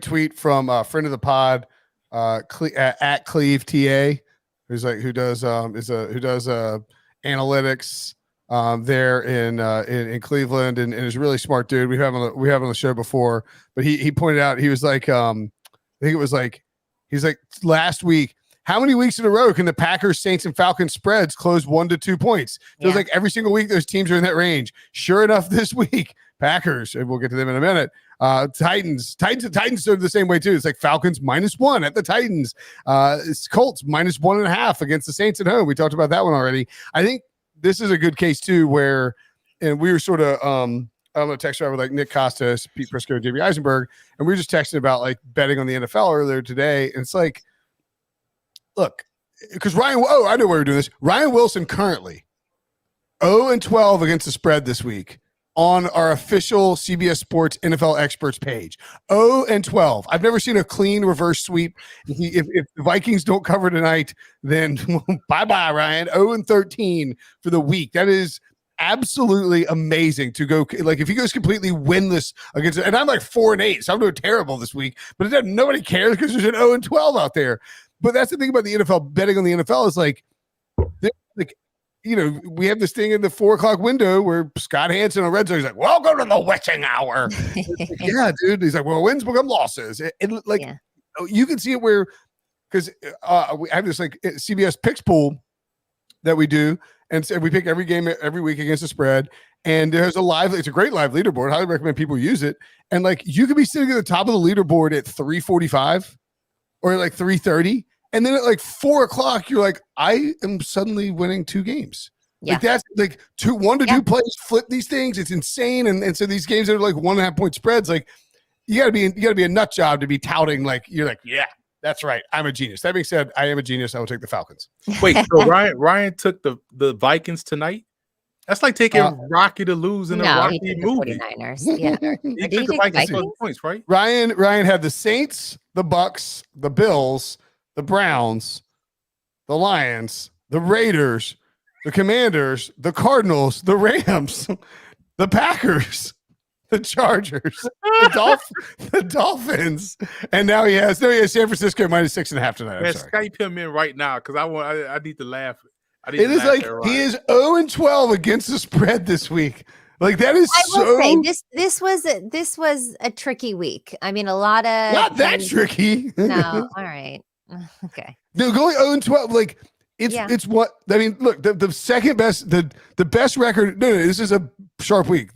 tweet from a friend of the pod, at Cleve TA, who does analytics there in Cleveland, and is a really smart dude. We have on the show before, but he pointed out, he was like, I think it was like, he's like, last week, how many weeks in a row can the Packers, Saints, and Falcons spreads close 1 to 2 points? Feels like every single week those teams are in that range. Sure enough, this week, Packers, and we'll get to them in a minute. Titans stood the same way too. It's like Falcons -1 at the Titans. It's Colts -1.5 against the Saints at home. We talked about that one already. I think this is a good case too, where, and we were sort of I'm gonna text with like Nick Costas, Pete Prisco, JB Eisenberg, and we were just texting about like betting on the NFL earlier today. And it's like, look, because I know why we're doing this. Ryan Wilson currently 0-12 against the spread this week. on our official CBS Sports NFL Experts page. 0-12. I've never seen a clean reverse sweep. If the Vikings don't cover tonight, then bye-bye, Ryan. 0-13 for the week. That is absolutely amazing to go. Like, if he goes completely winless against it, and I'm like 4-8, so I'm doing terrible this week, but nobody cares because there's an 0-12 out there. But that's the thing about the NFL, betting on the NFL is like, we have this thing in the 4:00 window where Scott Hansen on Red Zone, he's like, welcome to the witching hour. Yeah, dude. He's like, well, wins become losses. You can see it where, because we have this like CBS picks pool that we do, and so we pick every game every week against the spread. And it's a great live leaderboard. Highly recommend people use it. And like, you could be sitting at the top of the leaderboard at 3:45 or like 3:30. And then at like 4:00, you're like, I am suddenly winning 2 games. Yeah. Like, that's like 1 to 2 plays flip these things. It's insane. And so these games that are like 1.5 point spreads, like you gotta be a nut job to be touting like, you're like, yeah, that's right, I'm a genius. That being said, I am a genius. I will take the Falcons. Wait, so Ryan took the Vikings tonight? That's like taking Rocky to lose in a Rocky movie. 49ers. Yeah. He took the Vikings points, right? Ryan had the Saints, the Bucks, the Bills, the Browns, the Lions, the Raiders, the Commanders, the Cardinals, the Rams, the Packers, the Chargers, the Dolphins, and now he has San Francisco minus 6.5 tonight. Man, Skype him in right now because I need to laugh. It is like he is 0-12 against the spread this week. Like, that is this was a tricky week. I mean, a lot of not that tricky. No, all right. Okay. No, going 0-12, like it's what I mean. Look, the second best, the best record. No, this is a sharp week.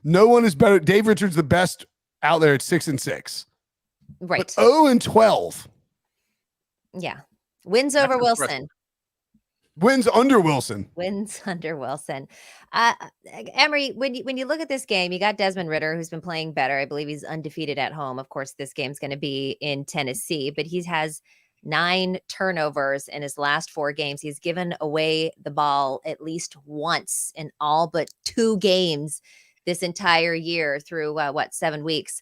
No one is better. Dave Richards, the best out there at 6-6. Right. 0-12. Yeah. Wins over Wilson. Wins under Wilson. Emory, when you look at this game, you got Desmond Ridder, who's been playing better. I believe he's undefeated at home. Of course, this game's going to be in Tennessee, but he has 9 turnovers in his last 4 games. He's given away the ball at least once in all but 2 games this entire year through 7 weeks.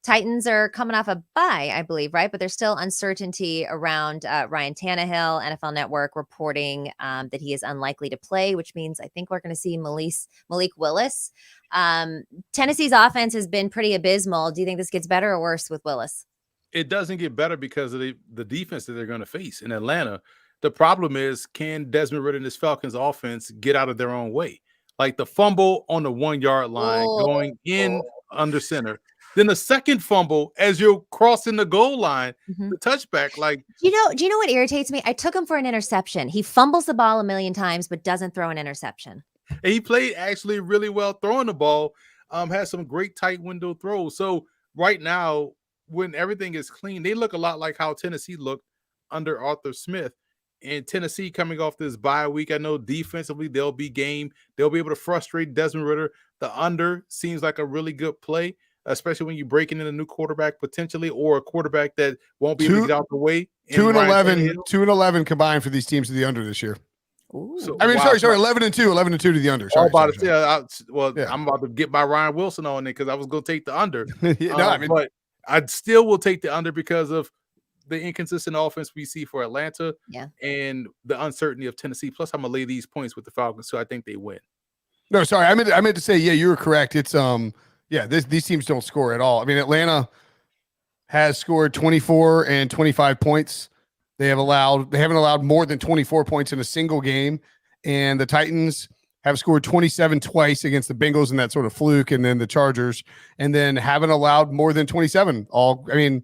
Titans are coming off a bye, I believe, right? But there's still uncertainty around Ryan Tannehill. NFL Network reporting that he is unlikely to play, which means I think we're going to see Malik Willis. Tennessee's offense has been pretty abysmal. Do you think this gets better or worse with Willis? It doesn't get better because of the defense that they're going to face in Atlanta. The problem is, can Desmond Ridder and this Falcons offense get out of their own way? Like the fumble on the 1-yard line going in under center. Then the second fumble as you're crossing the goal line, the touchback. Like, do you know what irritates me? I took him for an interception. He fumbles the ball a million times, but doesn't throw an interception. And he played actually really well throwing the ball. Has some great tight window throws. So right now, when everything is clean, they look a lot like how Tennessee looked under Arthur Smith. And Tennessee coming off this bye week, I know defensively they'll be game. They'll be able to frustrate Desmond Ridder. The under seems like a really good play, especially when you're breaking in a new quarterback potentially, or a quarterback that won't be able to get out the way. 2-11 combined for these teams to the under this year. So, I mean, sorry, 11-2 to the under. Sorry, I'm about to get my Ryan Wilson on it because I was going to take the under. Yeah, but I still will take the under because of the inconsistent offense we see for Atlanta and the uncertainty of Tennessee. Plus, I'm going to lay these points with the Falcons, so I think they win. No, sorry, I meant to say, yeah, you were correct. It's these teams don't score at all. I mean, Atlanta has scored 24 and 25 points. They haven't allowed more than 24 points in a single game. And the Titans have scored 27 twice against the Bengals in that sort of fluke, and then the Chargers, and then haven't allowed more than 27. Unders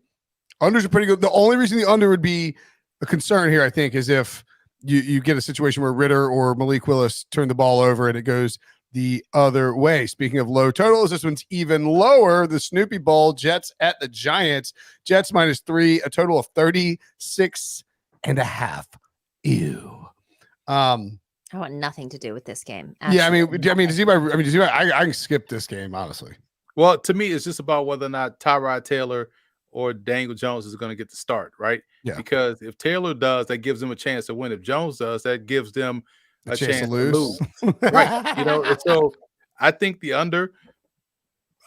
are pretty good. The only reason the under would be a concern here, I think, is if you get a situation where Ridder or Malik Willis turn the ball over and it goes the other way. Speaking of low totals, this one's even lower. The Snoopy Bowl, Jets at the Giants. Jets -3, a total of 36.5. Ew. I want nothing to do with this game. Absolutely I can skip this game, honestly. Well, to me, it's just about whether or not Tyrod Taylor or Daniel Jones is going to get the start, right? Yeah. Because if Taylor does, that gives them a chance to win. If Jones does, that gives them a chance to lose. Right. And so I think the under.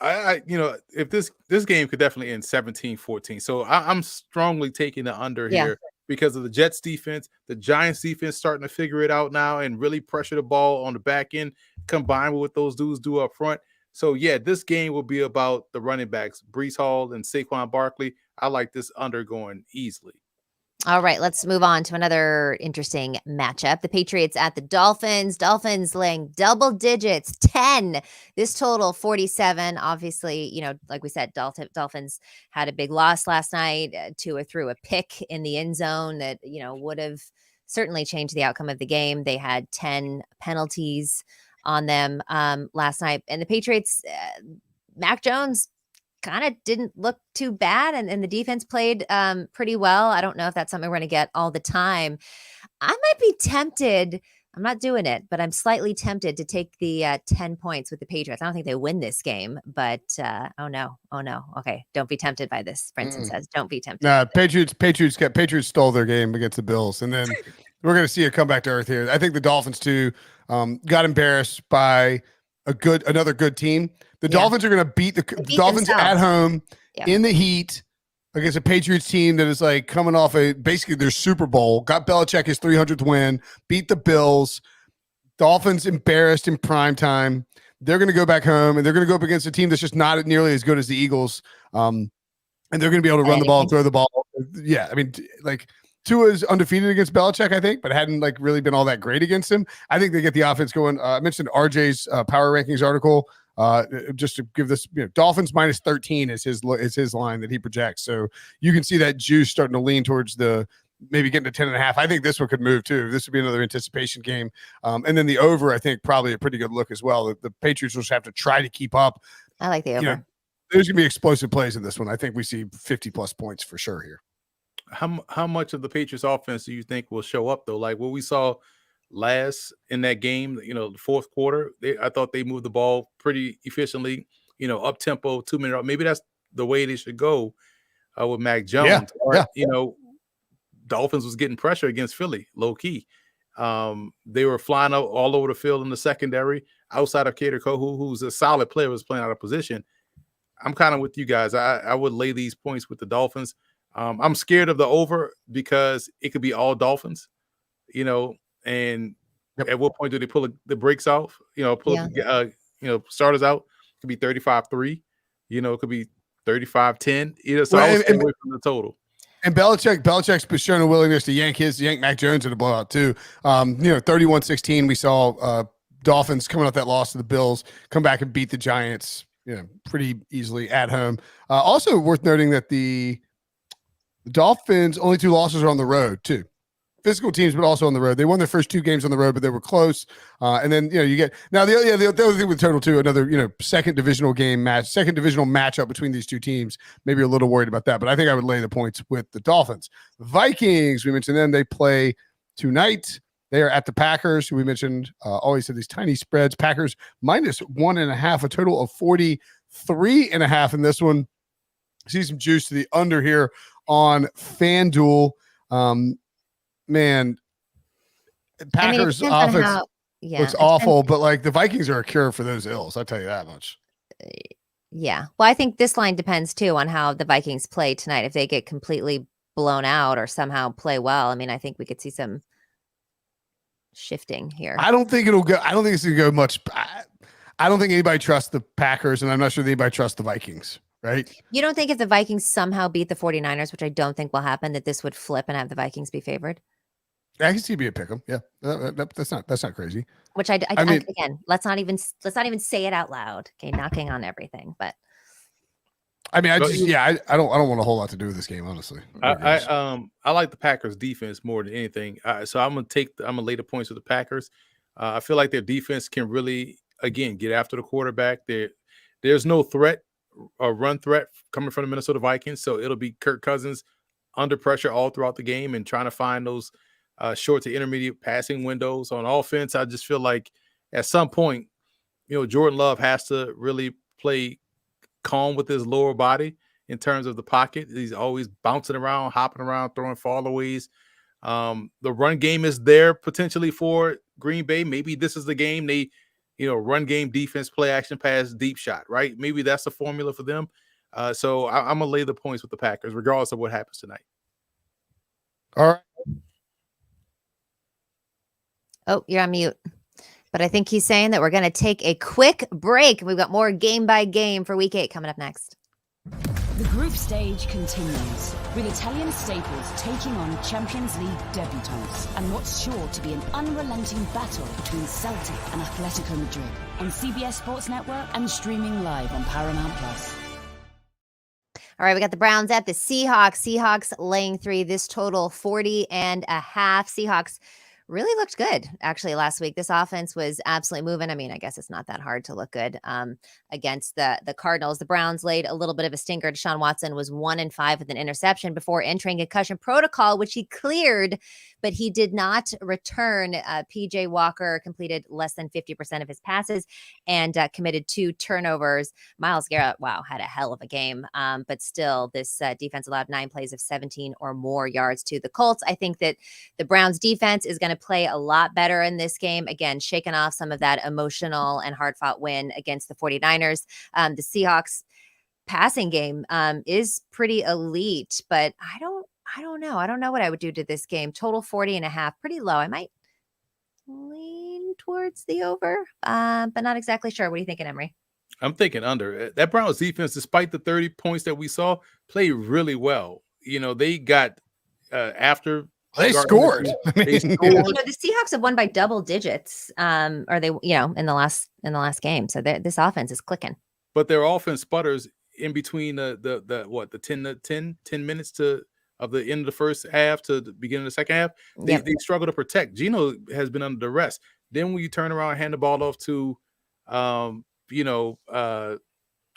If this game could definitely end 17-14. So I'm strongly taking the under here because of the Jets defense, the Giants defense starting to figure it out now and really pressure the ball on the back end, combined with what those dudes do up front. So yeah, this game will be about the running backs, Breece Hall and Saquon Barkley. I like this under going easily. All right, let's move on to another interesting matchup. The Patriots at the Dolphins. Dolphins laying double digits, 10. This total, 47. Obviously, like we said, Dolphins had a big loss last night. Tua threw a pick in the end zone that, would have certainly changed the outcome of the game. They had 10 penalties on them last night. And the Patriots, Mac Jones, kind of didn't look too bad, and the defense played pretty well. I don't know if that's something we're going to get all the time. I might be tempted. I'm not doing it, but I'm slightly tempted to take the 10 points with the Patriots. I don't think they win this game, but oh no. Okay, don't be tempted by this. Brinson says, don't be tempted. No, Patriots stole their game against the Bills, and then we're going to see it come back to earth here. I think the Dolphins too got embarrassed by another good team. The Dolphins are going to beat the Dolphins themselves at home in the heat against a Patriots team that is like coming off basically their Super Bowl. Got Belichick his 300th win, beat the Bills. Dolphins embarrassed in prime time. They're going to go back home and they're going to go up against a team that's just not nearly as good as the Eagles. And they're going to be able to run the ball and throw the ball. Yeah, I mean, like Tua's undefeated against Belichick, I think, but hadn't really been all that great against him. I think they get the offense going. I mentioned RJ's power rankings article. Just to give this, Dolphins minus 13 is his line that he projects. So you can see that juice starting to lean towards maybe getting to 10.5. I think this one could move too. This would be another anticipation game. And then the over, I think probably a pretty good look as well. The Patriots will just have to try to keep up. I like the over. There's going to be explosive plays in this one. I think we see 50 plus points for sure here. How much of the Patriots offense do you think will show up though? Like what we saw last in that game, the fourth quarter, I thought they moved the ball pretty efficiently, up tempo, 2 minute. Maybe that's the way they should go with Mac Jones. Dolphins was getting pressure against Philly, low key. They were flying out all over the field in the secondary outside of Kader Kohou, who's a solid player, was playing out of position. I'm kind of with you guys. I would lay these points with the Dolphins. I'm scared of the over because it could be all Dolphins, and at what point do they pull the brakes off? Starters out. It could be 35-3. It could be 35-10. So I was away from the total. And Belichick's shown a willingness to yank Mac Jones in a blowout too. 31-16. We saw Dolphins coming off that loss to the Bills come back and beat the Giants, pretty easily at home. Also worth noting that the Dolphins' only 2 losses are on the road too. Physical teams, but also on the road. They won their first 2 games on the road, but they were close. And then you get now the other thing with total too. Another second divisional matchup between these two teams. Maybe a little worried about that, but I think I would lay the points with the Dolphins. Vikings, we mentioned them. They play tonight. They are at the Packers, who we mentioned. Always had these tiny spreads. Packers minus 1.5, a total of 43.5 in this one. See some juice to the under here on FanDuel. Man, Packers offense looks awful, but the Vikings are a cure for those ills. I'll tell you that much. Yeah. Well, I think this line depends too on how the Vikings play tonight. If they get completely blown out or somehow play well, I think we could see some shifting here. I don't think it's going to go much. I don't think anybody trusts the Packers, and I'm not sure anybody trusts the Vikings. Right? You don't think if the Vikings somehow beat the 49ers, which I don't think will happen, that this would flip and have the Vikings be favored? I can see it be a pick 'em. Yeah, that's not crazy. Which I mean, again, let's not even say it out loud. Okay, knocking on everything, but I mean, I don't want a whole lot to do with this game, honestly. I like the Packers defense more than anything. So I'm gonna lay the points with the Packers. I feel like their defense can really get after the quarterback. There's no threat. A run threat coming from the Minnesota Vikings, so it'll be Kirk Cousins under pressure all throughout the game and trying to find those short to intermediate passing windows. On offense, I just feel like at some point, Jordan Love has to really play calm with his lower body in terms of the pocket. He's always bouncing around, hopping around, throwing fallaways. The run game is there potentially for Green Bay. Maybe this is the game they run game, defense, play action, pass, deep shot, right? Maybe that's the formula for them. So I'm going to lay the points with the Packers, regardless of what happens tonight. All right. Oh, you're on mute. But I think he's saying that we're going to take a quick break. We've got more game by game for week 8 coming up next. The group stage continues, with Italian staples taking on Champions League debutants and what's sure to be an unrelenting battle between Celtic and Atletico Madrid on CBS Sports Network and streaming live on Paramount+. All right, we got the Browns at the Seahawks. Seahawks laying 3. This total 40.5. Seahawks really looked good, actually, last week. This offense was absolutely moving. I mean, I guess it's not that hard to look good against the Cardinals. The Browns laid a little bit of a stinker. Deshaun Watson was 1-5 with an interception before entering concussion protocol, which he cleared, but he did not return. PJ Walker completed less than 50% of his passes and committed 2 turnovers. Myles Garrett, wow, had a hell of a game. But still, this defense allowed 9 plays of 17 or more yards to the Colts. I think that the Browns defense is going to play a lot better in this game. Again, shaking off some of that emotional and hard-fought win against the 49ers. The Seahawks passing game is pretty elite, but I don't know. I don't know what I would do to this game. Total 40.5, pretty low. I might lean towards the over, but not exactly sure. What are you thinking, Emory? I'm thinking under. That Browns defense, despite the 30 points that we saw, played really well. They got after they scored. They scored. The Seahawks have won by double digits, or they, in the last game. So this offense is clicking. But their offense sputters in between the 10 minutes of the end of the first half to the beginning of the second half. They struggle to protect. Geno has been under duress. Then when you turn around and hand the ball off to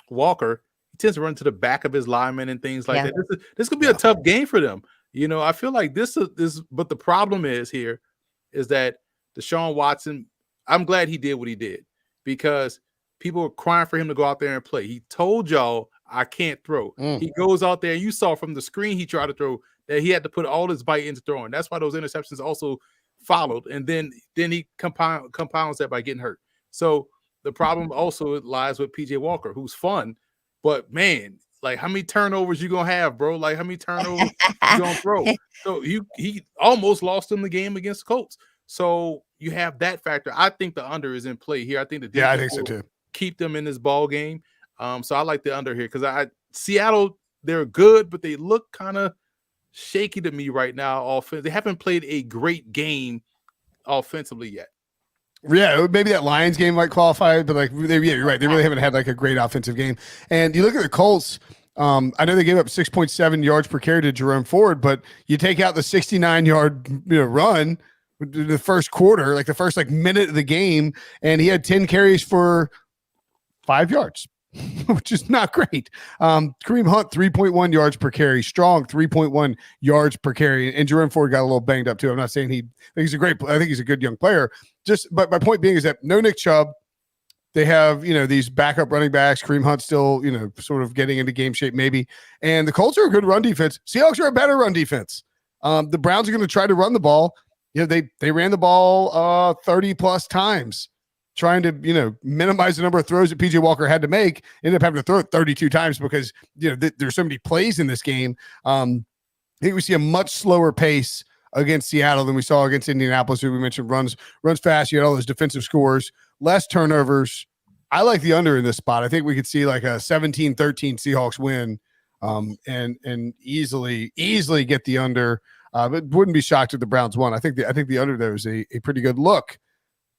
Walker, he tends to run to the back of his lineman and things like that. This could be a tough game for them. I feel like this is, but the problem is that Deshaun Watson, I'm glad he did what he did because people were crying for him to go out there and play. He told y'all, I can't throw. He goes out there. You saw from the screen he tried to throw that he had to put all his bite into throwing. That's why those interceptions also followed. And then he compounds that by getting hurt. So the problem also lies with PJ Walker, who's fun, but man, like how many turnovers you gonna have, bro? Like how many turnovers you gonna throw? So he almost lost in the game against the Colts. So you have that factor. I think the under is in play here. I think I think so too. Keep them in this ball game. So I like the under here because Seattle, they're good, but they look kind of shaky to me right now. They haven't played a great game offensively yet. Yeah, maybe that Lions game might qualify, but you're right. They really haven't had like a great offensive game. And you look at the Colts. I know they gave up 6.7 yards per carry to Jerome Ford, but you take out the 69-yard run the first quarter, like the first minute of the game, and he had 10 carries for 5 yards, which is not great. Kareem Hunt, 3.1 yards per carry. Strong, 3.1 yards per carry. And Jerome Ford got a little banged up too. I'm not saying I think he's a good young player. But my point being is that no Nick Chubb. They have, these backup running backs. Kareem Hunt still, sort of getting into game shape maybe. And the Colts are a good run defense. Seahawks are a better run defense. The Browns are going to try to run the ball. They ran the ball 30 plus times, trying to, minimize the number of throws that PJ Walker had to make. Ended up having to throw it 32 times because, there's so many plays in this game. I think we see a much slower pace against Seattle than we saw against Indianapolis, who we mentioned runs fast. You had all those defensive scores, less turnovers. I like the under in this spot. I think we could see like a 17-13 Seahawks win, and easily get the under. But wouldn't be shocked if the Browns won. I think the under there is a pretty good look.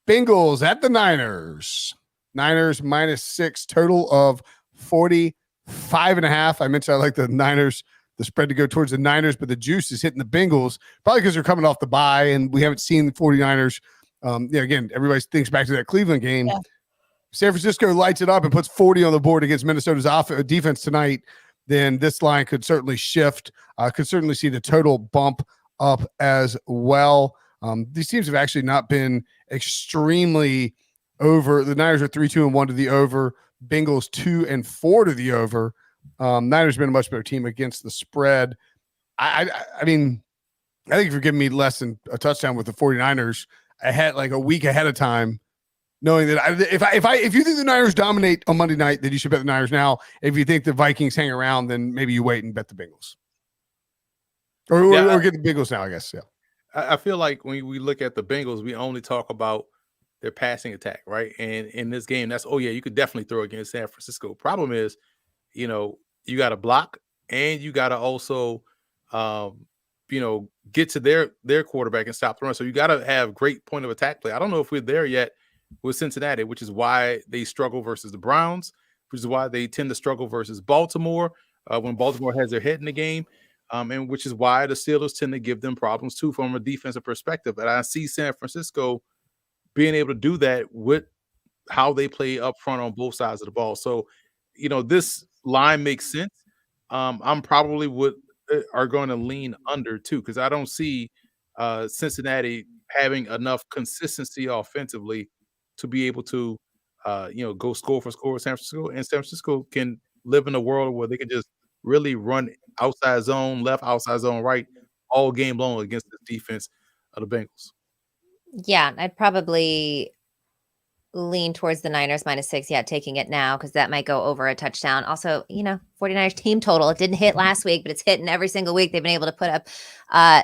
Bengals at the Niners. Niners -6, total of 45.5. I mentioned I like the Niners, the spread to go towards the Niners, but the juice is hitting the Bengals, probably because they're coming off the bye and we haven't seen the 49ers. Again, everybody thinks back to that Cleveland game. Yeah. San Francisco lights it up and puts 40 on the board against Minnesota's defense tonight. Then this line could certainly shift. Could certainly see the total bump up as well. These teams have actually not been extremely over. The Niners are 3-2-1 to the over. Bengals 2-4 to the over. Niners have been a much better team against the spread. I mean, I think if you're giving me less than a touchdown with the 49ers ahead, like a week ahead of time, knowing that if you think the Niners dominate on Monday night, then you should bet the Niners now. If you think the Vikings hang around, then maybe you wait and bet the Bengals. Or get the Bengals now, I guess. Yeah. I feel like when we look at the Bengals, we only talk about their passing attack, right? And in this game, you could definitely throw against San Francisco. Problem is, you got to block and you got to also, get to their quarterback and stop the run. So you got to have great point of attack play. I don't know if we're there yet with Cincinnati, which is why they struggle versus the Browns, which is why they tend to struggle versus Baltimore when Baltimore has their head in the game. And which is why the Steelers tend to give them problems too from a defensive perspective. But I see San Francisco being able to do that with how they play up front on both sides of the ball. So, this line makes sense. I'm probably are going to lean under too, because I don't see Cincinnati having enough consistency offensively to be able to, go score for score with San Francisco. And San Francisco can live in a world where they can just really run outside zone, left, outside zone, right, all game long against the defense of the Bengals. Yeah, I'd probably lean towards the Niners -6. Yeah, taking it now because that might go over a touchdown. Also, 49ers team total. It didn't hit last week, but it's hitting every single week. They've been able to put up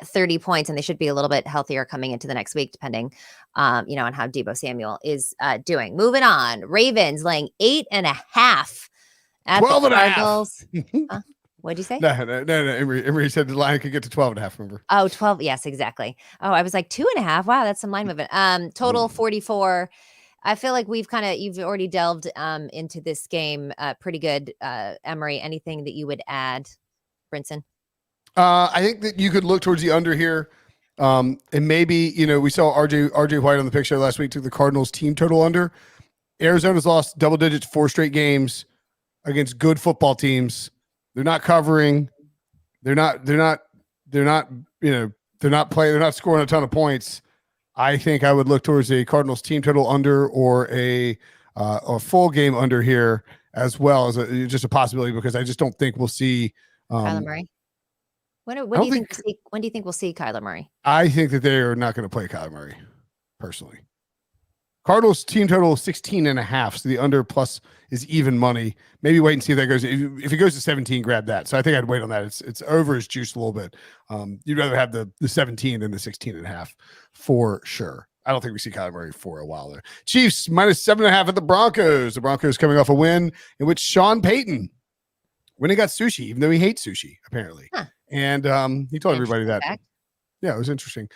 30 points, and they should be a little bit healthier coming into the next week, depending, on how Deebo Samuel is doing. Moving on, Ravens laying 8.5 at 12 the and a half. Cardinals. What'd you say? No. Emory said the line could get to 12.5. Remember? Oh, 12. Yes, exactly. Oh, I was like 2.5. Wow, that's some line movement. Total 44. I feel like you've already delved into this game pretty good. Emory, anything that you would add, Brinson? I think that you could look towards the under here. And maybe, we saw RJ White on the picture last week, took the Cardinals team total under. Arizona's lost double digits 4 straight games against good football teams. They're not covering. They're not scoring a ton of points. I think I would look towards a Cardinals team total under or a full game under here, as well as just a possibility, because I just don't think we'll see Kyler Murray. When do you think we'll see Kyler Murray? I think that they are not going to play Kyler Murray, personally. Cardinals team total 16.5. So the under plus is even money. Maybe wait and see if that goes. If it goes to 17, grab that. So I think I'd wait on that. It's over is juiced a little bit. You'd rather have the 17 than the 16.5 for sure. I don't think we see Kyler Murray for a while there. Chiefs -7.5 at the Broncos. The Broncos coming off a win in which Sean Payton, when he got sushi, even though he hates sushi, apparently. Huh. And he told everybody that. Fact. Yeah, it was interesting.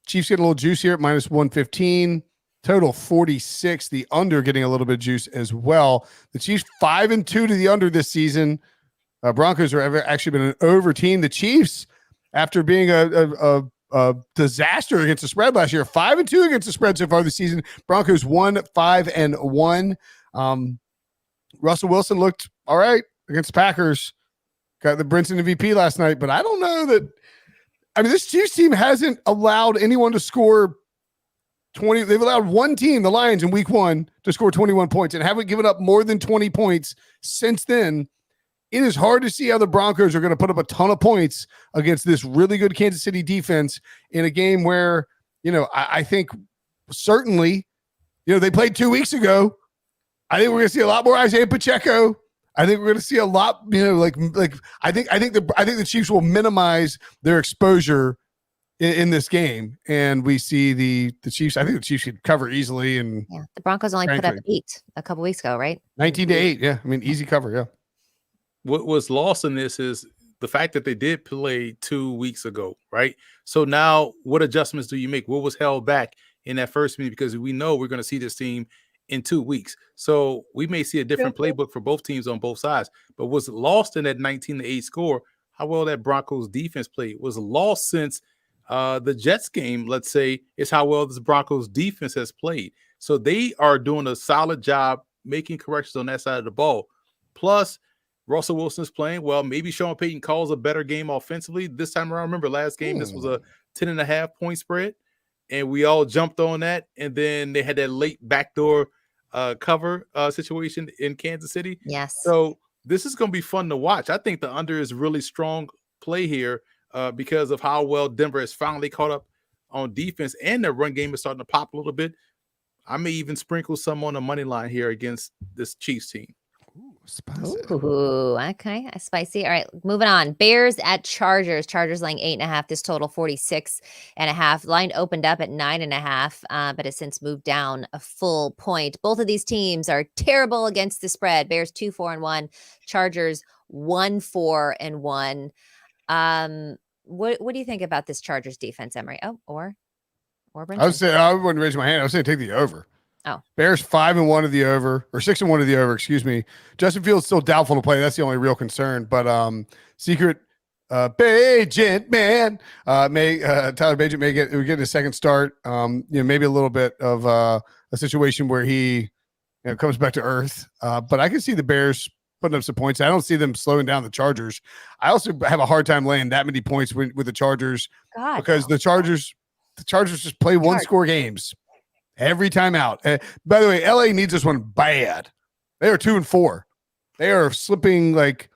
Chiefs getting a little juice here at -115. Total 46. The under getting a little bit of juice as well. The Chiefs 5-2 to the under this season. Broncos are actually been an over team. The Chiefs, after being a disaster against the spread last year, 5-2 against the spread so far this season. Broncos 5-1. Russell Wilson looked all right against the Packers. Got the Brinson MVP last night, but I don't know that. I mean, this Chiefs team hasn't allowed anyone to score 20. They've allowed one team, the Lions, in week 1 to score 21 points and haven't given up more than 20 points since then. It is hard to see how the Broncos are going to put up a ton of points against this really good Kansas City defense in a game where, I think certainly, they played 2 weeks ago. I think we're going to see a lot more Isaiah Pacheco. I think we're going to see a lot, I think the Chiefs will minimize their exposure in this game, and we see the Chiefs. I think the Chiefs could cover easily, and the Broncos only put up 8 a couple weeks ago, right? 19-8. Yeah, I mean, easy cover. Yeah. What was lost in this is the fact that they did play 2 weeks ago, right? So now, what adjustments do you make? What was held back in that first meeting? Because we know we're going to see this team in 2 weeks. So we may see a different playbook for both teams on both sides. But what's lost in that 19-8 score, how well that Broncos defense played, was lost since the Jets game, let's say, is how well this Broncos defense has played. So they are doing a solid job making corrections on that side of the ball. Plus, Russell Wilson's playing well. Maybe Sean Payton calls a better game offensively this time around. Remember, last game, this was a 10.5 point spread. And we all jumped on that. And then they had that late backdoor cover situation in Kansas City. Yes. So this is going to be fun to watch. I think the under is really strong play here because of how well Denver has finally caught up on defense, and their run game is starting to pop a little bit. I may even sprinkle some on the money line here against this Chiefs team. Ooh, spicy. Ooh, okay. Spicy. All right, moving on. Bears at Chargers. Chargers laying 8.5. This total 46.5. Line opened up at 9.5, but has since moved down a full point. Both of these teams are terrible against the spread. Bears 2-4-1. Chargers 1-4-1. What do you think about this Chargers defense, Emory? Oh, or Brinson? I would say I wouldn't raise my hand. I would say take the over. Oh, Bears 5-1 to the over, or 6-1 to the over. Excuse me. Justin Fields still doubtful to play. That's the only real concern. But secret Bagent man Tyler Bagent may get a second start. Maybe a little bit of a situation where he comes back to earth. But I can see the Bears putting up some points. I don't see them slowing down the Chargers. I also have a hard time laying that many points with the Chargers because the Chargers just play one-score games. Every time out. By the way, LA needs this one bad. They are 2-4. They are slipping like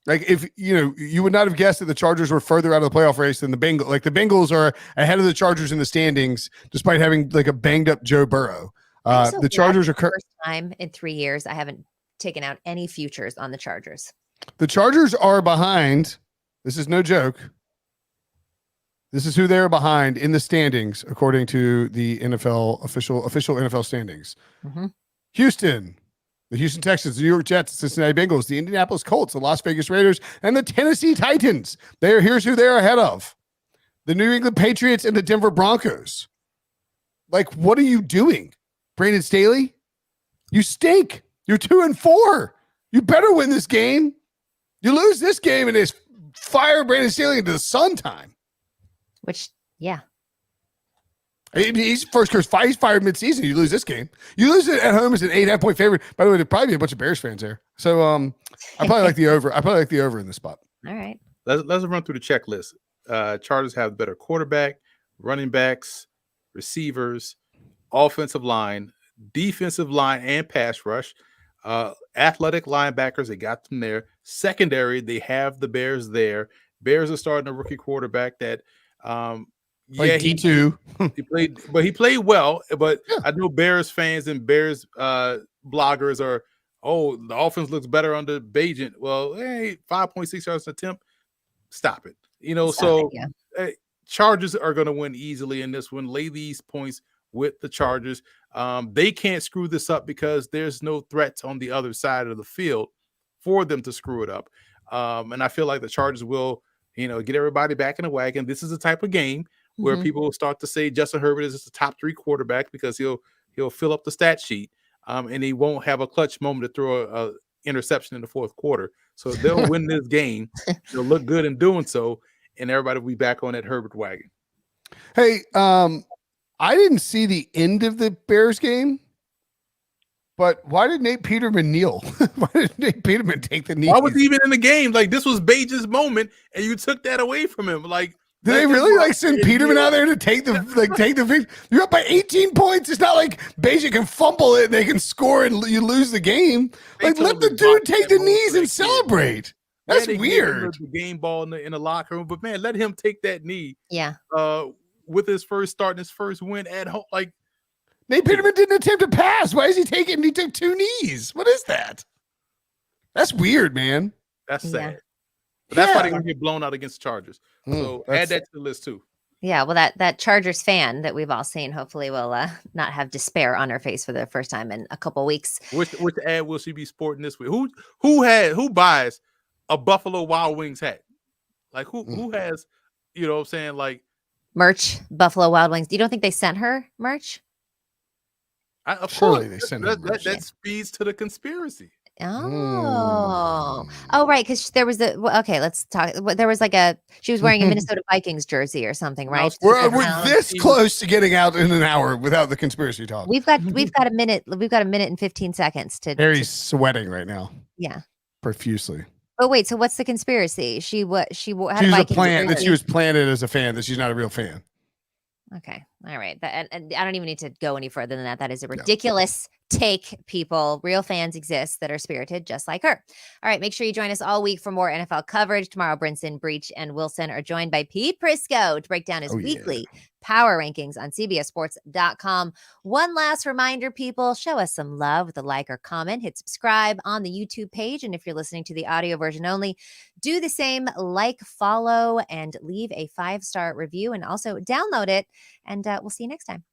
if you would not have guessed that the Chargers were further out of the playoff race than the Bengals. Like the Bengals are ahead of the Chargers in the standings, despite having like a banged up Joe Burrow. The Chargers are first time in 3 years I haven't taken out any futures on the Chargers. The Chargers are behind. This is no joke. This is who they're behind in the standings, according to the NFL official NFL standings. Mm-hmm. Houston, the Houston Texans, the New York Jets, the Cincinnati Bengals, the Indianapolis Colts, the Las Vegas Raiders, and the Tennessee Titans. Here's who they're ahead of. The New England Patriots and the Denver Broncos. Like, what are you doing, Brandon Staley? You stink. You're 2-4. You better win this game. You lose this game and it's fire Brandon Staley into the sun time. Which, yeah. He's first curse. He's fired midseason. You lose this game. You lose it at home as an 8.5-point favorite. By the way, there'd probably be a bunch of Bears fans there. So I probably like the over. I probably like the over in this spot. All right. Let's run through the checklist. Chargers have better quarterback, running backs, receivers, offensive line, defensive line, and pass rush. Athletic linebackers, they got them there. Secondary, they have the Bears there. Bears are starting a rookie quarterback that D2. he played well, but yeah. I know Bears fans and Bears bloggers are, the offense looks better under Bagent. Well, hey, 5.6 yards an attempt. Stop it. Chargers are going to win easily in this one. Lay these points with the Chargers. They can't screw this up because there's no threats on the other side of the field for them to screw it up. And I feel like the Chargers will, get everybody back in the wagon. This is the type of game where people will start to say Justin Herbert is the top 3 quarterback because he'll fill up the stat sheet, and he won't have a clutch moment to throw a interception in the fourth quarter. So they'll win this game. They'll look good in doing so, and everybody will be back on that Herbert wagon. Hey, I didn't see the end of the Bears game. But why did Nate Peterman kneel? Why did Nate Peterman take the knee? Why was he even in the game? Like, this was Bage's moment, and you took that away from him. Like, did they really send Peterman out there to take the You're up by 18 points. It's not like Bage can fumble it and they can score and you lose the game. Like, let the dude take the knees and celebrate. That's weird. The game ball in the locker room, but man, let him take that knee. Yeah. With his first start and his first win at home, like. Nate Peterman didn't attempt to pass. Why is he taking? He took 2 knees. What is that? That's weird, man. That's sad. Yeah. But that's why they're going to get blown out against the Chargers. So add that to the list too. Yeah, well, that Chargers fan that we've all seen hopefully will not have despair on her face for the first time in a couple weeks. Which ad will she be sporting this week? Who buys a Buffalo Wild Wings hat? Like who has, what I'm saying, like merch, Buffalo Wild Wings. You don't think they sent her merch? Surely they send that speeds to the conspiracy. Oh, right. Because there was let's talk. There was she was wearing a Minnesota Vikings jersey or something, right? We're this close to getting out in an hour without the conspiracy talk. We've got a minute. We've got a minute and 15 seconds to. Harry's sweating right now. Yeah. Profusely. Oh wait. So what's the conspiracy? She had a plant that she was planted as a fan that she's not a real fan. Okay. All right. And I don't even need to go any further than that. That is a ridiculous take, people. Real fans exist that are spirited just like her. All right. Make sure you join us all week for more NFL coverage. Tomorrow, Brinson, Breach, and Wilson are joined by Pete Prisco to break down his weekly Power Rankings on CBSSports.com. One last reminder, people, show us some love with a like or comment. Hit subscribe on the YouTube page. And if you're listening to the audio version only, do the same, like, follow, and leave a 5-star review. And also download it. And we'll see you next time.